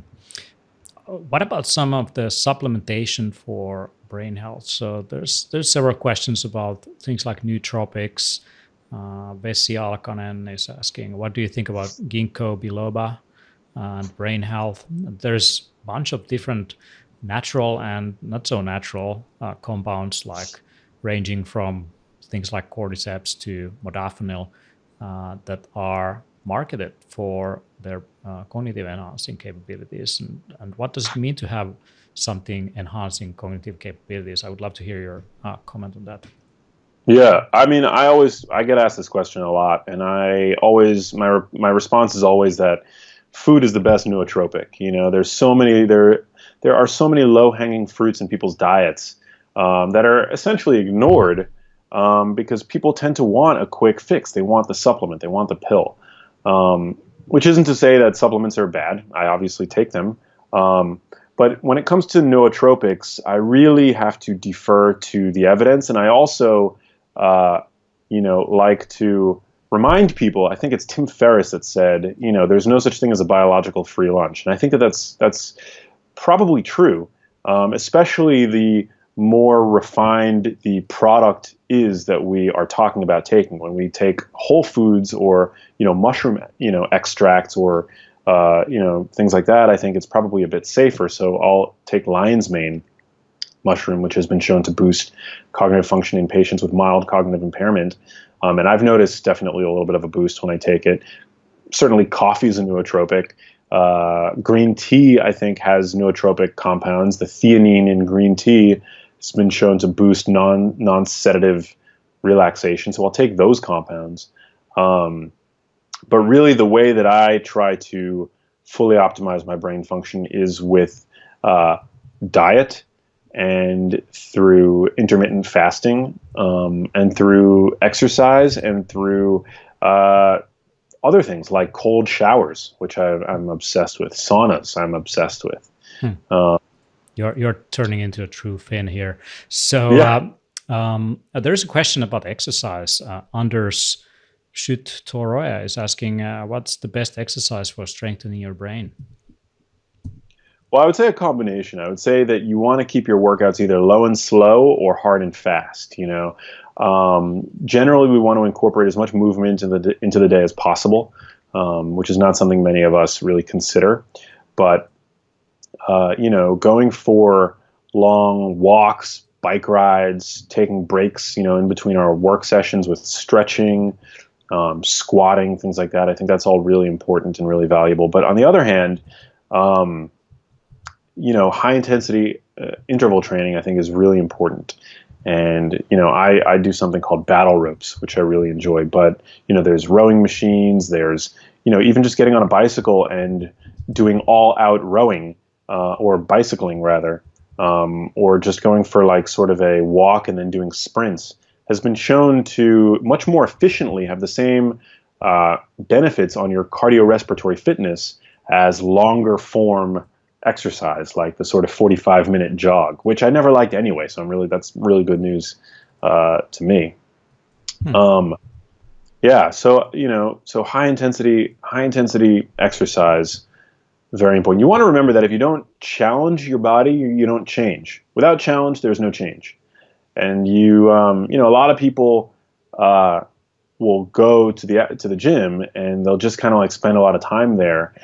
What about some of the supplementation for brain health? So there's several questions about things like nootropics. Vessi Alkanen is asking, what do you think about ginkgo biloba and brain health? There's a bunch of different natural and not so natural compounds, like ranging from things like cordyceps to modafinil that are marketed for their cognitive enhancing capabilities. And what does it mean to have something enhancing cognitive capabilities? I would love to hear your comment on that. Yeah, I mean, I get asked this question a lot, and my response is always that food is the best nootropic. There are so many low hanging fruits in people's diets that are essentially ignored because people tend to want a quick fix. They want the supplement, they want the pill. Which isn't to say that supplements are bad. I obviously take them. But when it comes to nootropics, I really have to defer to the evidence. And I also, like to remind people, I think it's Tim Ferriss that said, there's no such thing as a biological free lunch. And I think that that's probably true, especially the more refined the product is that we are talking about taking. When we take whole foods or mushroom extracts or things like that, I think it's probably a bit safer. So I'll take lion's mane mushroom, which has been shown to boost cognitive function in patients with mild cognitive impairment, and I've noticed definitely a little bit of a boost when I take it. Certainly, coffee is a nootropic. Green tea, I think, has nootropic compounds. The theanine in green tea has been shown to boost non-sedative relaxation. So I'll take those compounds. But really, the way that I try to fully optimize my brain function is with diet and through intermittent fasting, and through exercise and through other things like cold showers, which I'm obsessed with. Saunas, I'm obsessed with. You're turning into a true fan here. So yeah. There's a question about exercise. Anders Schutt Toroya is asking, what's the best exercise for strengthening your brain? Well, I would say a combination. I would say that you want to keep your workouts either low and slow or hard and fast. Generally, we want to incorporate as much movement into the day as possible, which is not something many of us really consider. But going for long walks, bike rides, taking breaks, in between our work sessions with stretching, squatting, things like that. I think that's all really important and really valuable. But on the other hand, high intensity interval training, I think, is really important. And, I do something called battle ropes, which I really enjoy. But, there's rowing machines, there's, even just getting on a bicycle and doing all out rowing, or bicycling rather, or just going for like sort of a walk and then doing sprints has been shown to much more efficiently have the same benefits on your cardiorespiratory fitness as longer form exercise, like the sort of 45-minute jog, which I never liked anyway. So that's really good news to me. So high intensity exercise, very important. You want to remember that if you don't challenge your body, you don't change. Without challenge, there's no change. And a lot of people will go to the gym and they'll just kind of like spend a lot of time there,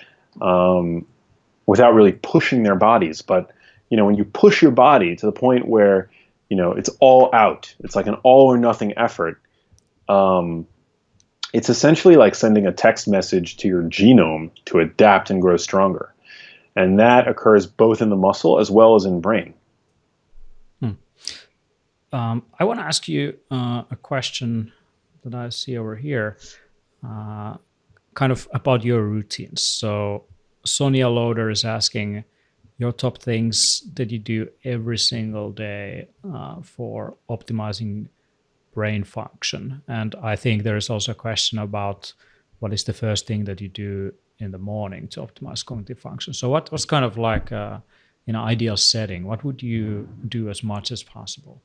without really pushing their bodies. But, when you push your body to the point where, it's all out, it's like an all or nothing effort, it's essentially like sending a text message to your genome to adapt and grow stronger. And that occurs both in the muscle as well as in brain. Hmm. I want to ask you a question that I see over here, kind of about your routines. So Sonia Loader is asking your top things that you do every single day for optimizing brain function. And I think there is also a question about what is the first thing that you do in the morning to optimize cognitive function. So what was kind of like in an ideal setting, what would you do as much as possible?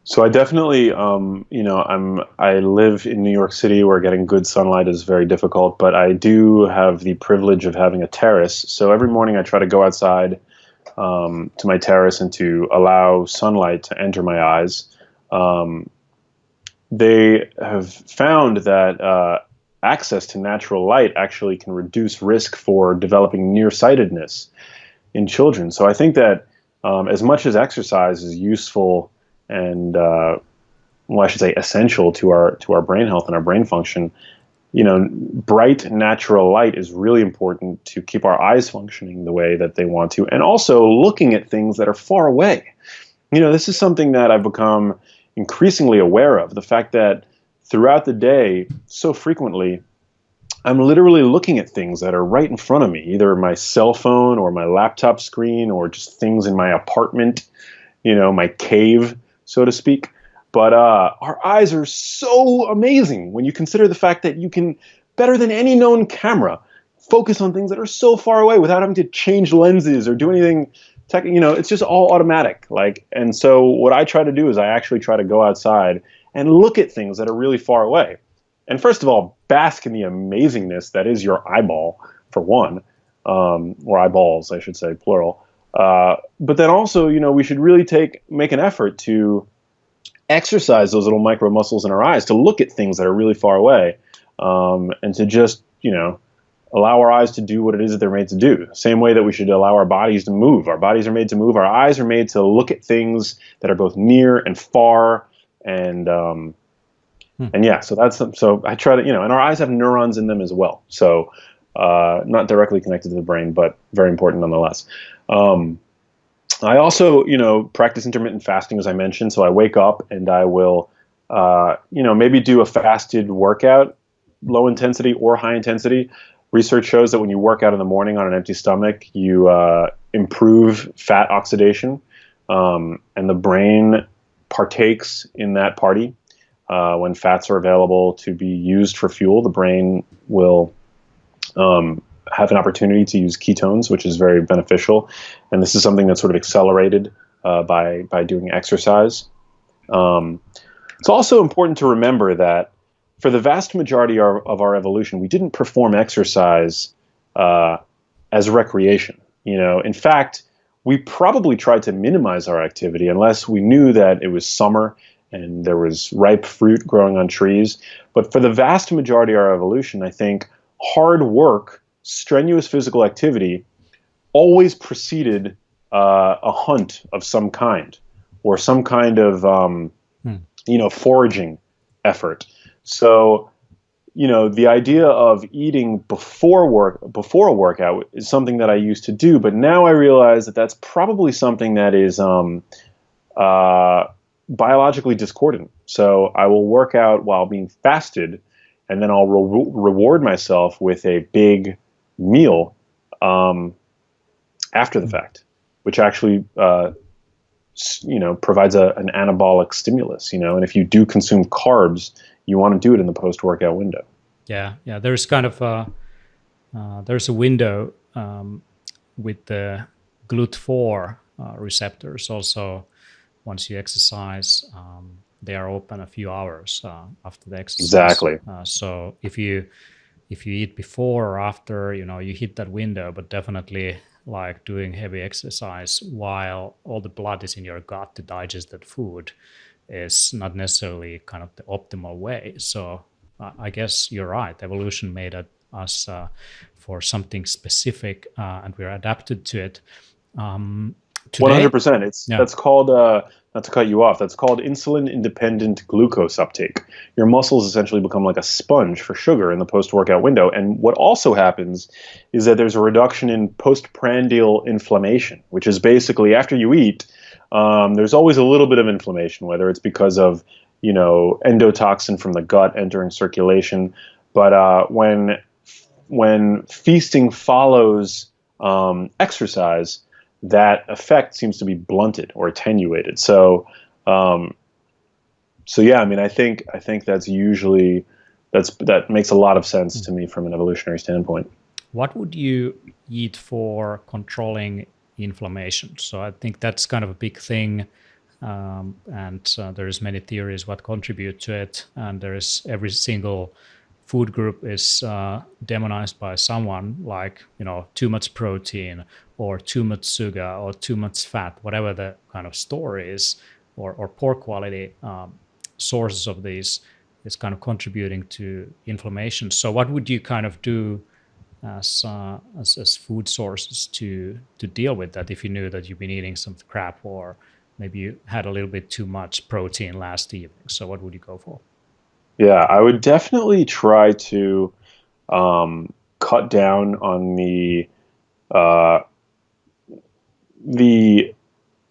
So I definitely, I live in New York City where getting good sunlight is very difficult, but I do have the privilege of having a terrace. So every morning I try to go outside to my terrace and to allow sunlight to enter my eyes. Um, they have found that access to natural light actually can reduce risk for developing nearsightedness in children. So I think that as much as exercise is useful and well, I should say essential to our brain health and our brain function, bright natural light is really important to keep our eyes functioning the way that they want to, and also looking at things that are far away. This is something that I've become increasingly aware of, the fact that throughout the day, so frequently, I'm literally looking at things that are right in front of me, either my cell phone or my laptop screen or just things in my apartment, my cave, so to speak. But our eyes are so amazing when you consider the fact that you can, better than any known camera, focus on things that are so far away without having to change lenses or do anything. It's just all automatic. And so what I try to do is I actually try to go outside and look at things that are really far away. And first of all, bask in the amazingness that is your eyeball, for one, or eyeballs, I should say, plural. But then also, we should really make an effort to exercise those little micro muscles in our eyes to look at things that are really far away, and to just, allow our eyes to do what it is that they're made to do. Same way that we should allow our bodies to move. Our bodies are made to move. Our eyes are made to look at things that are both near and far. And yeah, so I try to, and our eyes have neurons in them as well. So not directly connected to the brain, but very important nonetheless. I also, practice intermittent fasting, as I mentioned. So I wake up and I will, maybe do a fasted workout, low intensity or high intensity. Research shows that when you work out in the morning on an empty stomach, you improve fat oxidation, and the brain partakes in that party. When fats are available to be used for fuel, the brain will have an opportunity to use ketones, which is very beneficial. And this is something that's sort of accelerated by doing exercise. It's also important to remember that for the vast majority of our evolution, we didn't perform exercise as recreation. In fact, we probably tried to minimize our activity unless we knew that it was summer and there was ripe fruit growing on trees. But for the vast majority of our evolution, I think hard work, strenuous physical activity always preceded a hunt of some kind or some kind of foraging effort. So, the idea of eating before a workout is something that I used to do, but now I realize that that's probably something that is biologically discordant. So I will work out while being fasted, and then I'll reward myself with a big meal after the fact, which actually provides an anabolic stimulus. And if you do consume carbs, you want to do it in the post-workout window. Yeah. There's kind of there's a window with the GLUT4 receptors. Also, once you exercise, they are open a few hours after the exercise. Exactly. So if you eat before or after, you hit that window, but definitely like doing heavy exercise while all the blood is in your gut to digest that food is not necessarily kind of the optimal way. So I guess you're right. Evolution made us for something specific, and we're adapted to it. 100%. That's called not to cut you off, that's called insulin-independent glucose uptake. Your muscles essentially become like a sponge for sugar in the post-workout window. And what also happens is that there's a reduction in postprandial inflammation, which is basically after you eat, there's always a little bit of inflammation, whether it's because of endotoxin from the gut entering circulation. But when feasting follows exercise, that effect seems to be blunted or attenuated. So yeah, I mean, I think that's usually that makes a lot of sense to me from an evolutionary standpoint. What would you eat for controlling inflammation? So I think that's kind of a big thing, and there's many theories what contribute to it, and there is every single food group is demonized by someone, like too much protein or too much sugar or too much fat, whatever the kind of story is, or poor quality sources of these is kind of contributing to inflammation. So what would you kind of do as food sources to deal with that if you knew that you've been eating some crap, or maybe you had a little bit too much protein last evening? So what would you go for? Yeah, I would definitely try to cut down on the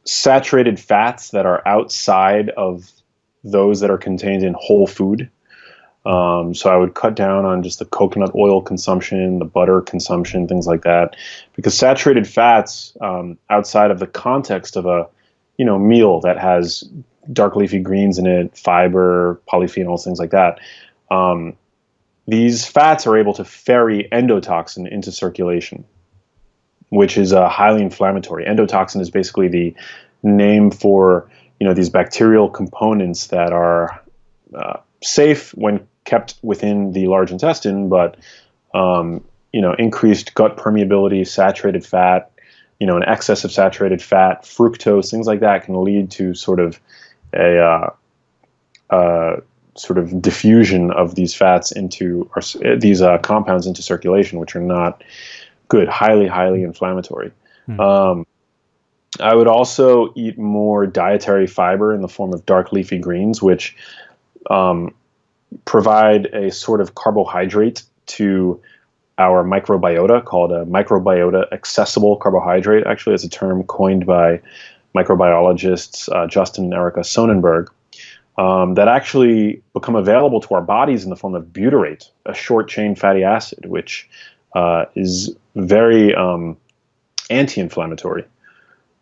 saturated fats that are outside of those that are contained in whole food. So I would cut down on just the coconut oil consumption, the butter consumption, things like that, because saturated fats outside of the context of a meal that has dark leafy greens in it, fiber, polyphenols, things like that. These fats are able to ferry endotoxin into circulation, which is highly inflammatory. Endotoxin is basically the name for these bacterial components that are safe when kept within the large intestine, but increased gut permeability, saturated fat, an excess of saturated fat, fructose, things like that can lead to sort of a sort of diffusion of these fats into these compounds into circulation, which are not good, highly inflammatory. I would also eat more dietary fiber in the form of dark leafy greens, which provide a sort of carbohydrate to our microbiota, called a microbiota accessible carbohydrate. Actually, it's a term coined by microbiologists Justin and Erica Sonnenberg, that actually become available to our bodies in the form of butyrate, a short-chain fatty acid, which is very anti-inflammatory.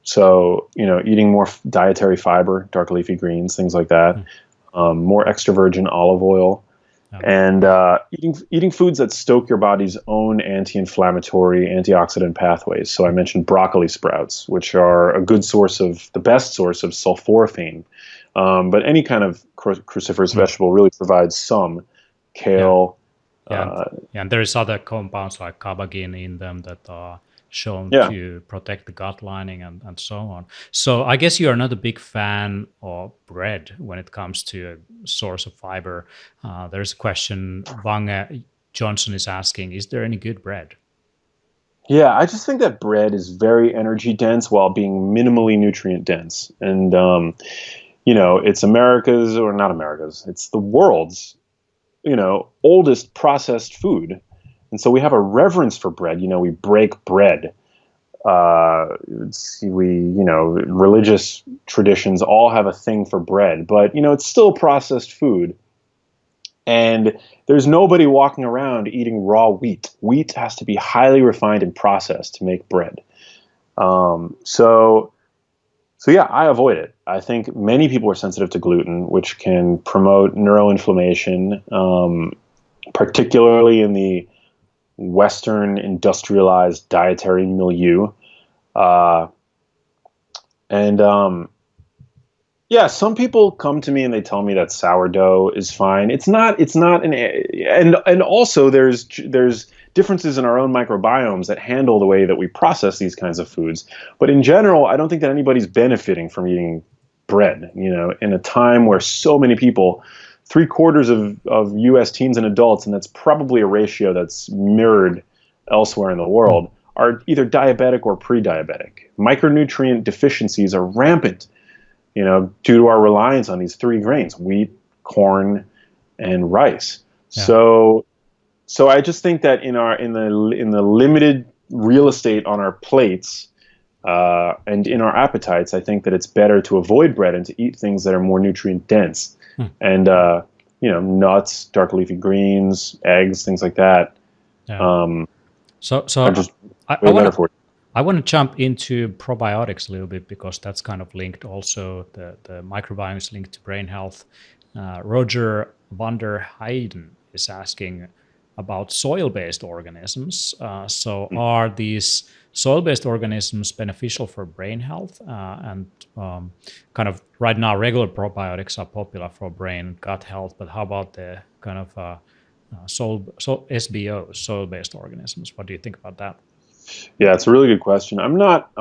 So, eating more dietary fiber, dark leafy greens, things like that, more extra virgin olive oil, and eating foods that stoke your body's own anti-inflammatory, antioxidant pathways. So I mentioned broccoli sprouts, which are the best source of sulforaphane. But any kind of cruciferous vegetable really provides some. Kale. And there is other compounds like carbogen in them that are shown to protect the gut lining and so on. So I guess you are not a big fan of bread when it comes to a source of fiber. There's a question Wange Johnson is asking, is there any good bread? Yeah, I just think that bread is very energy dense while being minimally nutrient dense. And, it's America's, or not America's, it's the world's, oldest processed food. And so we have a reverence for bread. We break bread. Religious traditions all have a thing for bread, but it's still processed food. And there's nobody walking around eating raw wheat. Wheat has to be highly refined and processed to make bread. So yeah, I avoid it. I think many people are sensitive to gluten, which can promote neuroinflammation, particularly in the Western industrialized dietary milieu. Some people come to me and they tell me that sourdough is fine. It's not and also there's differences in our own microbiomes that handle the way that we process these kinds of foods. But in general, I don't think that anybody's benefiting from eating bread, in a time where so many people, 3/4 of U.S. teens and adults, and that's probably a ratio that's mirrored elsewhere in the world, are either diabetic or pre-diabetic. Micronutrient deficiencies are rampant, due to our reliance on these three grains: wheat, corn, and rice. Yeah. So I just think that in the limited real estate on our plates and in our appetites, I think that it's better to avoid bread and to eat things that are more nutrient dense, and nuts, dark leafy greens, eggs, things like that. Yeah. So Are just I way better want for you. I want to jump into probiotics a little bit because that's kind of linked also. The microbiome is linked to brain health. Roger van der Heijden is asking about soil-based organisms. So are these soil-based organisms beneficial for brain health? And kind of right now, regular probiotics are popular for brain and gut health, but how about the kind of SBOs, soil-based organisms? What do you think about that? Yeah, it's a really good question. I'm not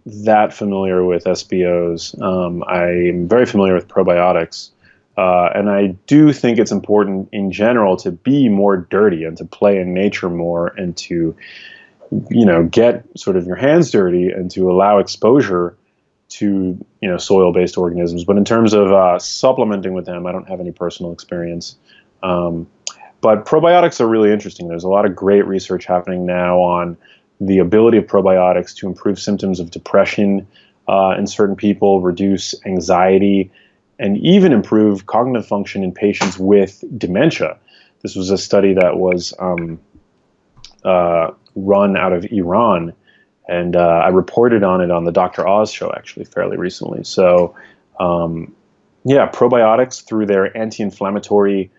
that familiar with SBOs. I'm very familiar with probiotics, and I do think it's important in general to be more dirty and to play in nature more and to get sort of your hands dirty and to allow exposure to soil-based organisms. But in terms of supplementing with them, I don't have any personal experience. But probiotics are really interesting. There's a lot of great research happening now on the ability of probiotics to improve symptoms of depression in certain people, reduce anxiety, and even improve cognitive function in patients with dementia. This was a study that was run out of Iran, and I reported on it on the Dr. Oz show actually fairly recently. So, probiotics through their anti-inflammatory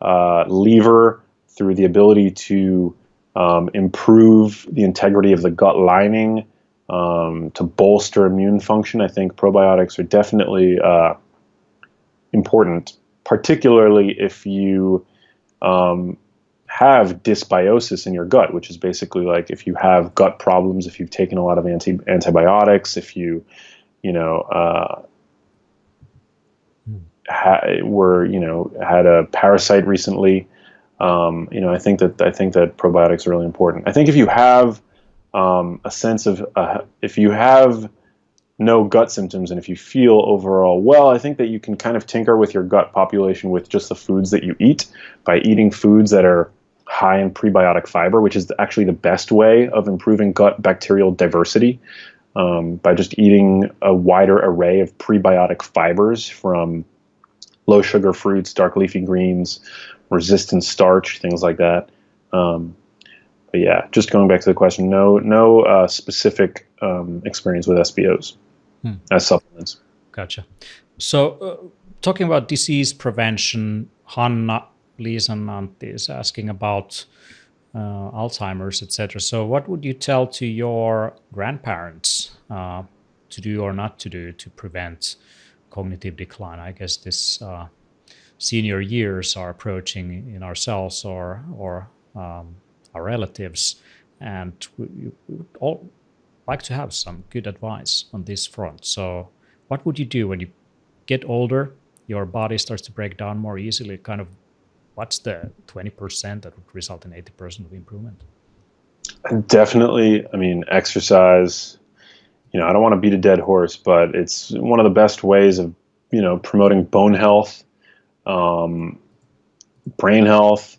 lever, through the ability to improve the integrity of the gut lining, to bolster immune function. I think probiotics are definitely important, particularly if you have dysbiosis in your gut, which is basically like if you have gut problems, if you've taken a lot of antibiotics, if you had a parasite recently. I think that probiotics are really important. I think if you have a sense of if you have no gut symptoms and if you feel overall well, I think that you can kind of tinker with your gut population with just the foods that you eat by eating foods that are high in prebiotic fiber, which is actually the best way of improving gut bacterial diversity, by just eating a wider array of prebiotic fibers from low sugar fruits, dark leafy greens, resistant starch, things like that. But yeah, just going back to the question, no specific experience with SBOs as supplements. Gotcha. So talking about disease prevention, Hanna Liisanantti is asking about Alzheimer's, etc. So what would you tell to your grandparents to do or not to do to prevent cognitive decline? I guess this senior years are approaching in ourselves or our relatives, and we would all like to have some good advice on this front. So what would you do when you get older, your body starts to break down more easily? Kind of what's the 20% that would result in 80% of improvement? Definitely, exercise. I don't want to beat a dead horse, but it's one of the best ways of promoting bone health, brain health,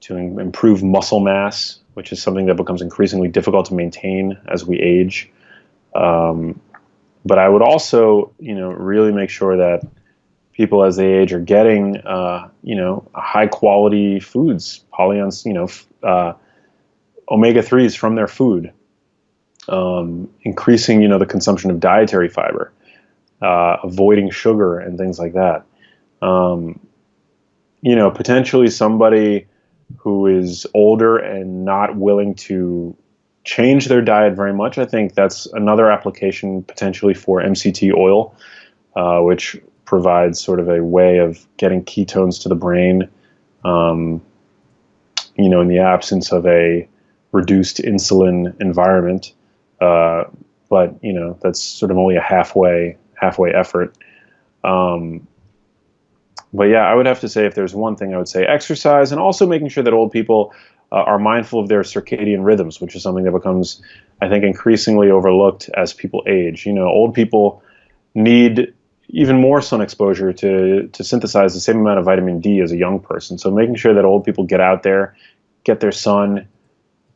to improve muscle mass, which is something that becomes increasingly difficult to maintain as we age. But I would also, really make sure that people as they age are getting, high quality foods, omega-3s from their food, increasing, the consumption of dietary fiber, avoiding sugar and things like that. Potentially somebody who is older and not willing to change their diet very much. I think that's another application potentially for MCT oil, which provides sort of a way of getting ketones to the brain, in the absence of a reduced insulin environment. But that's sort of only a halfway effort. But yeah, I would have to say if there's one thing, I would say exercise, and also making sure that old people are mindful of their circadian rhythms, which is something that becomes, I think, increasingly overlooked as people age. Old people need, even more sun exposure to synthesize the same amount of vitamin D as a young person. So making sure that old people get out there, get their sun.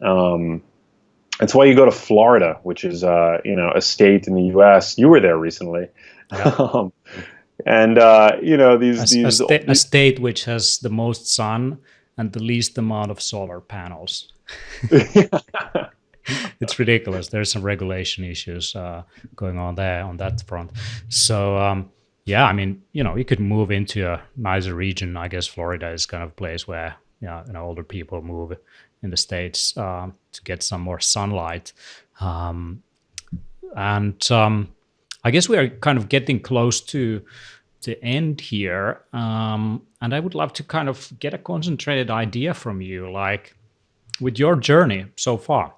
That's why you go to Florida, which is a state in the U.S. You were there recently, Yeah. and A state which has the most sun and the least amount of solar panels. It's ridiculous. There's some regulation issues going on there on that front. So yeah, I mean, you could move into a nicer region. I guess Florida is kind of a place where older people move in the States to get some more sunlight. And I guess we are kind of getting close to the end here. And I would love to kind of get a concentrated idea from you, like with your journey so far.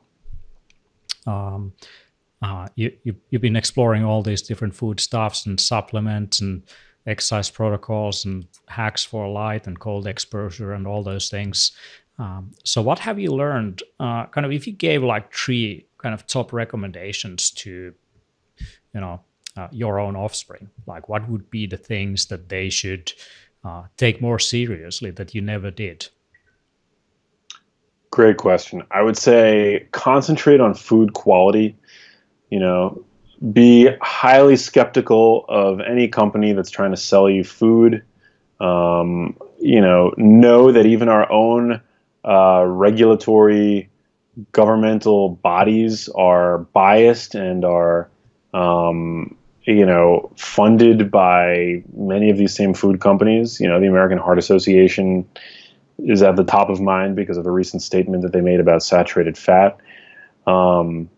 You've been exploring all these different foodstuffs and supplements and exercise protocols and hacks for light and cold exposure and all those things. So what have you learned? Kind of if you gave like 3 kind of top recommendations to, your own offspring, like what would be the things that they should take more seriously that you never did? Great question. I would say concentrate on food quality. Be highly skeptical of any company that's trying to sell you food. Know that even our own regulatory governmental bodies are biased and are, funded by many of these same food companies. The American Heart Association is at the top of mind because of a recent statement that they made about saturated fat. Do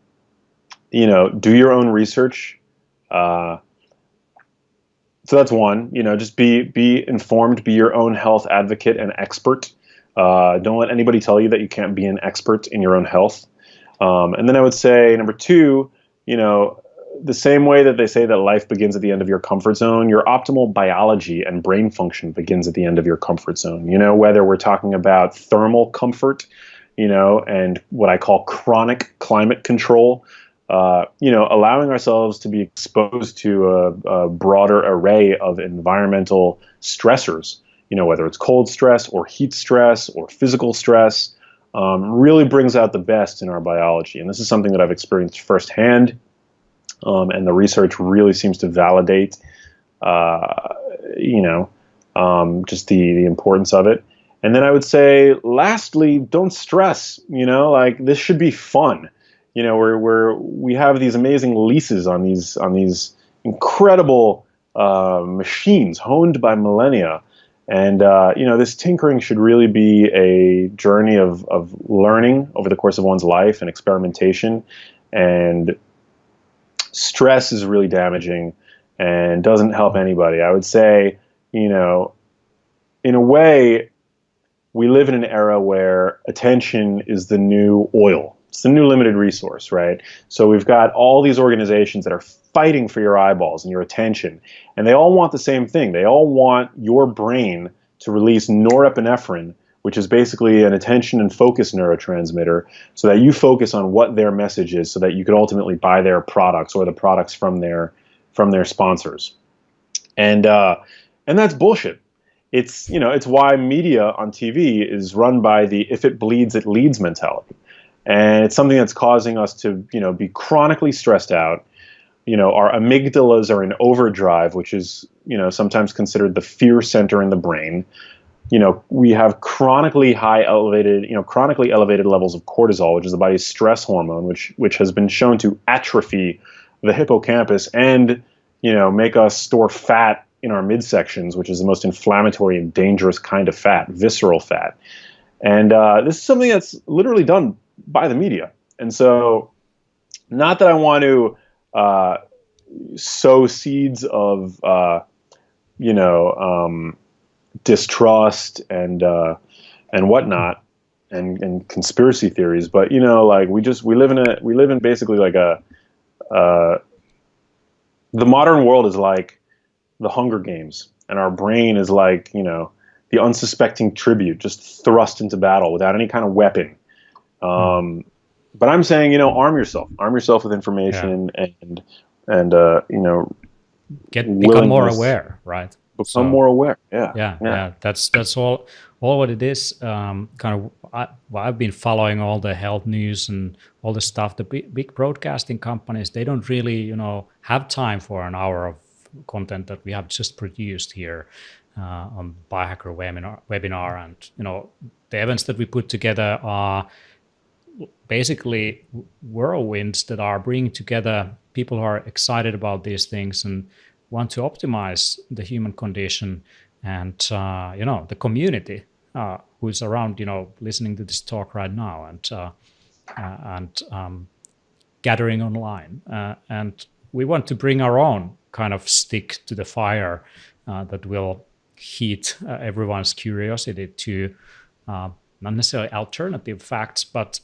your own research. So that's one. Just be informed, be your own health advocate and expert. Don't let anybody tell you that you can't be an expert in your own health. And then I would say number 2, the same way that they say that life begins at the end of your comfort zone, your optimal biology and brain function begins at the end of your comfort zone. Whether we're talking about thermal comfort, and what I call chronic climate control, allowing ourselves to be exposed to a broader array of environmental stressors, whether it's cold stress or heat stress or physical stress, really brings out the best in our biology. And this is something that I've experienced firsthand. And the research really seems to validate, just the importance of it. And then I would say, lastly, don't stress. This should be fun. We have these amazing leases on these incredible machines honed by millennia, and this tinkering should really be a journey of learning over the course of one's life and experimentation. And stress is really damaging and doesn't help anybody. I would say, in a way, we live in an era where attention is the new oil. It's the new limited resource, right? So we've got all these organizations that are fighting for your eyeballs and your attention, and they all want the same thing. They all want your brain to release norepinephrine, which is basically an attention and focus neurotransmitter, so that you focus on what their message is, so that you could ultimately buy their products or the products from their sponsors. And that's bullshit. It's why media on TV is run by the "if it bleeds, it leads" mentality. And it's something that's causing us to, be chronically stressed out. Our amygdalas are in overdrive, which is, sometimes considered the fear center in the brain. We have chronically elevated levels of cortisol, which is the body's stress hormone, which has been shown to atrophy the hippocampus and, make us store fat in our midsections, which is the most inflammatory and dangerous kind of fat, visceral fat. And this is something that's literally done by the media. And so, not that I want to sow seeds of, distrust and whatnot, and conspiracy theories, but we live in basically like the modern world is like the Hunger Games, and our brain is like the unsuspecting tribute just thrust into battle without any kind of weapon. But I'm saying arm yourself with information, and become more willingness, aware, right? become more aware. Yeah. Yeah. That's all what it is. I've been following all the health news and all the stuff. The big broadcasting companies, they don't really, have time for an hour of content that we have just produced here on Biohacker webinar, and the events that we put together are basically whirlwinds that are bringing together people who are excited about these things and want to optimize the human condition, and the community who is around listening to this talk right now, and gathering online, and we want to bring our own kind of stick to the fire that will heat everyone's curiosity to not necessarily alternative facts, but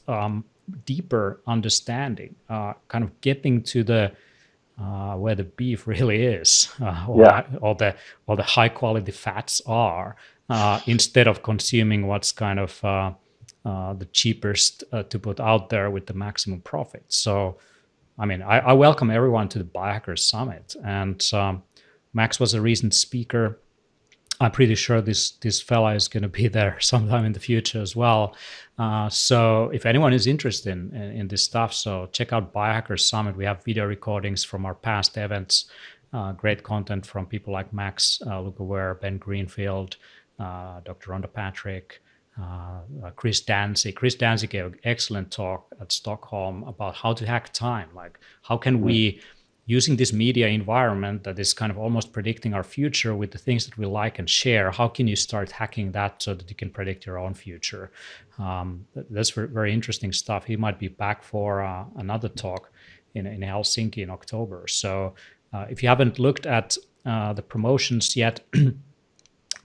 deeper understanding, kind of getting to the where the beef really is, all the high quality fats are, instead of consuming what's kind of the cheapest to put out there with the maximum profit. So, I mean, I welcome everyone to the Biohackers Summit, and Max was a recent speaker. I'm pretty sure this fella is going to be there sometime in the future as well. So if anyone is interested in this stuff, so check out Biohackers Summit. We have video recordings from our past events, great content from people like Max Luke-Ware, Ben Greenfield, Dr. Rhonda Patrick, Chris Danzig. Chris Danzig gave an excellent talk at Stockholm about how to hack time. Like, how can we, using this media environment that is kind of almost predicting our future with the things that we like and share, how can you start hacking that so that you can predict your own future? That's very interesting stuff. He might be back for another talk in Helsinki in October. So if you haven't looked at the promotions yet,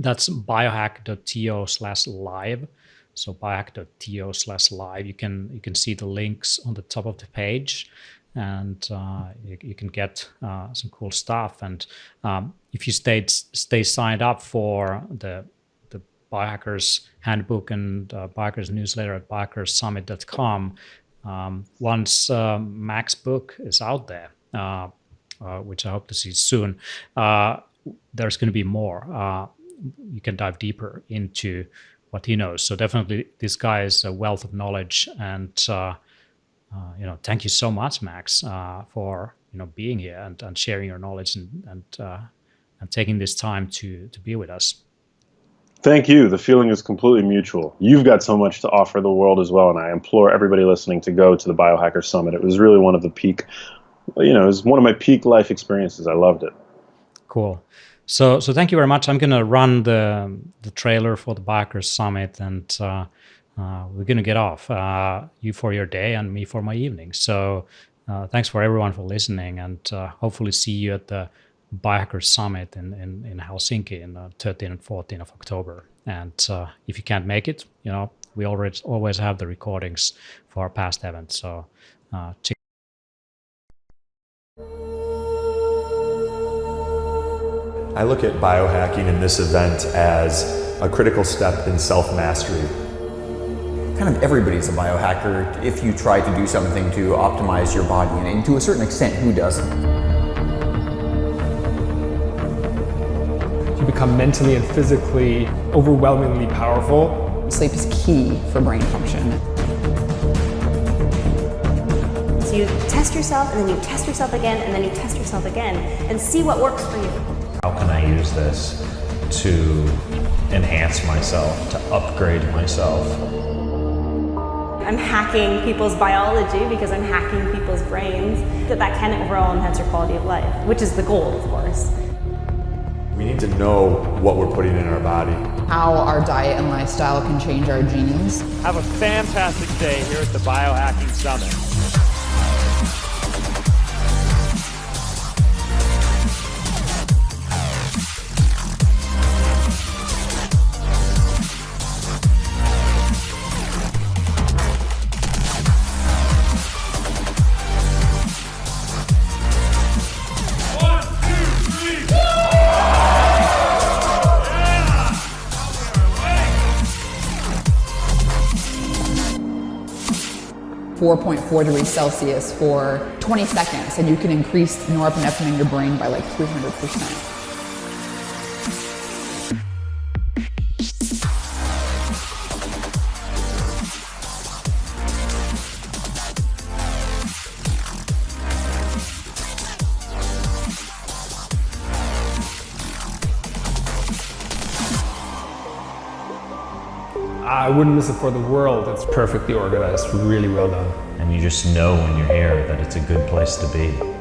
that's biohack.to/live. So biohack.to/live. You can see the links on the top of the page, and you can get some cool stuff. And if you stay signed up for the Biohackers Handbook and Biohackers newsletter at biohackersummit.com, once Mac's book is out there, which I hope to see soon, there's going to be more. You can dive deeper into what he knows. So definitely, this guy is a wealth of knowledge, and thank you so much, Max, for being here and sharing your knowledge and taking this time to be with us. Thank you. The feeling is completely mutual. You've got so much to offer the world as well, and I implore everybody listening to go to the Biohacker Summit. It was really one of the peak, it was one of my peak life experiences. I loved it. Cool. So thank you very much. I'm going to run the trailer for the Biohackers Summit, and we're going to get off, you for your day and me for my evening. So thanks for everyone for listening, and hopefully see you at the Biohackers Summit in Helsinki in 13 and 14 of October. And if you can't make it, we always have the recordings for our past events. So check. I look at biohacking in this event as a critical step in self-mastery. Kind of everybody's a biohacker if you try to do something to optimize your body, and to a certain extent, who doesn't? You become mentally and physically overwhelmingly powerful. Sleep is key for brain function. So you test yourself, and then you test yourself again, and then you test yourself again, and see what works for you. How can I use this to enhance myself, to upgrade myself? I'm hacking people's biology because I'm hacking people's brains. That can overall enhance your quality of life, which is the goal, of course. We need to know what we're putting in our body. How our diet and lifestyle can change our genes. Have a fantastic day here at the Biohacking Summit. 4.4 degrees Celsius for 20 seconds, and you can increase norepinephrine in your brain by like 300%. I wouldn't miss it for the world. It's perfectly organized, really well done. And you just know when you're here that it's a good place to be.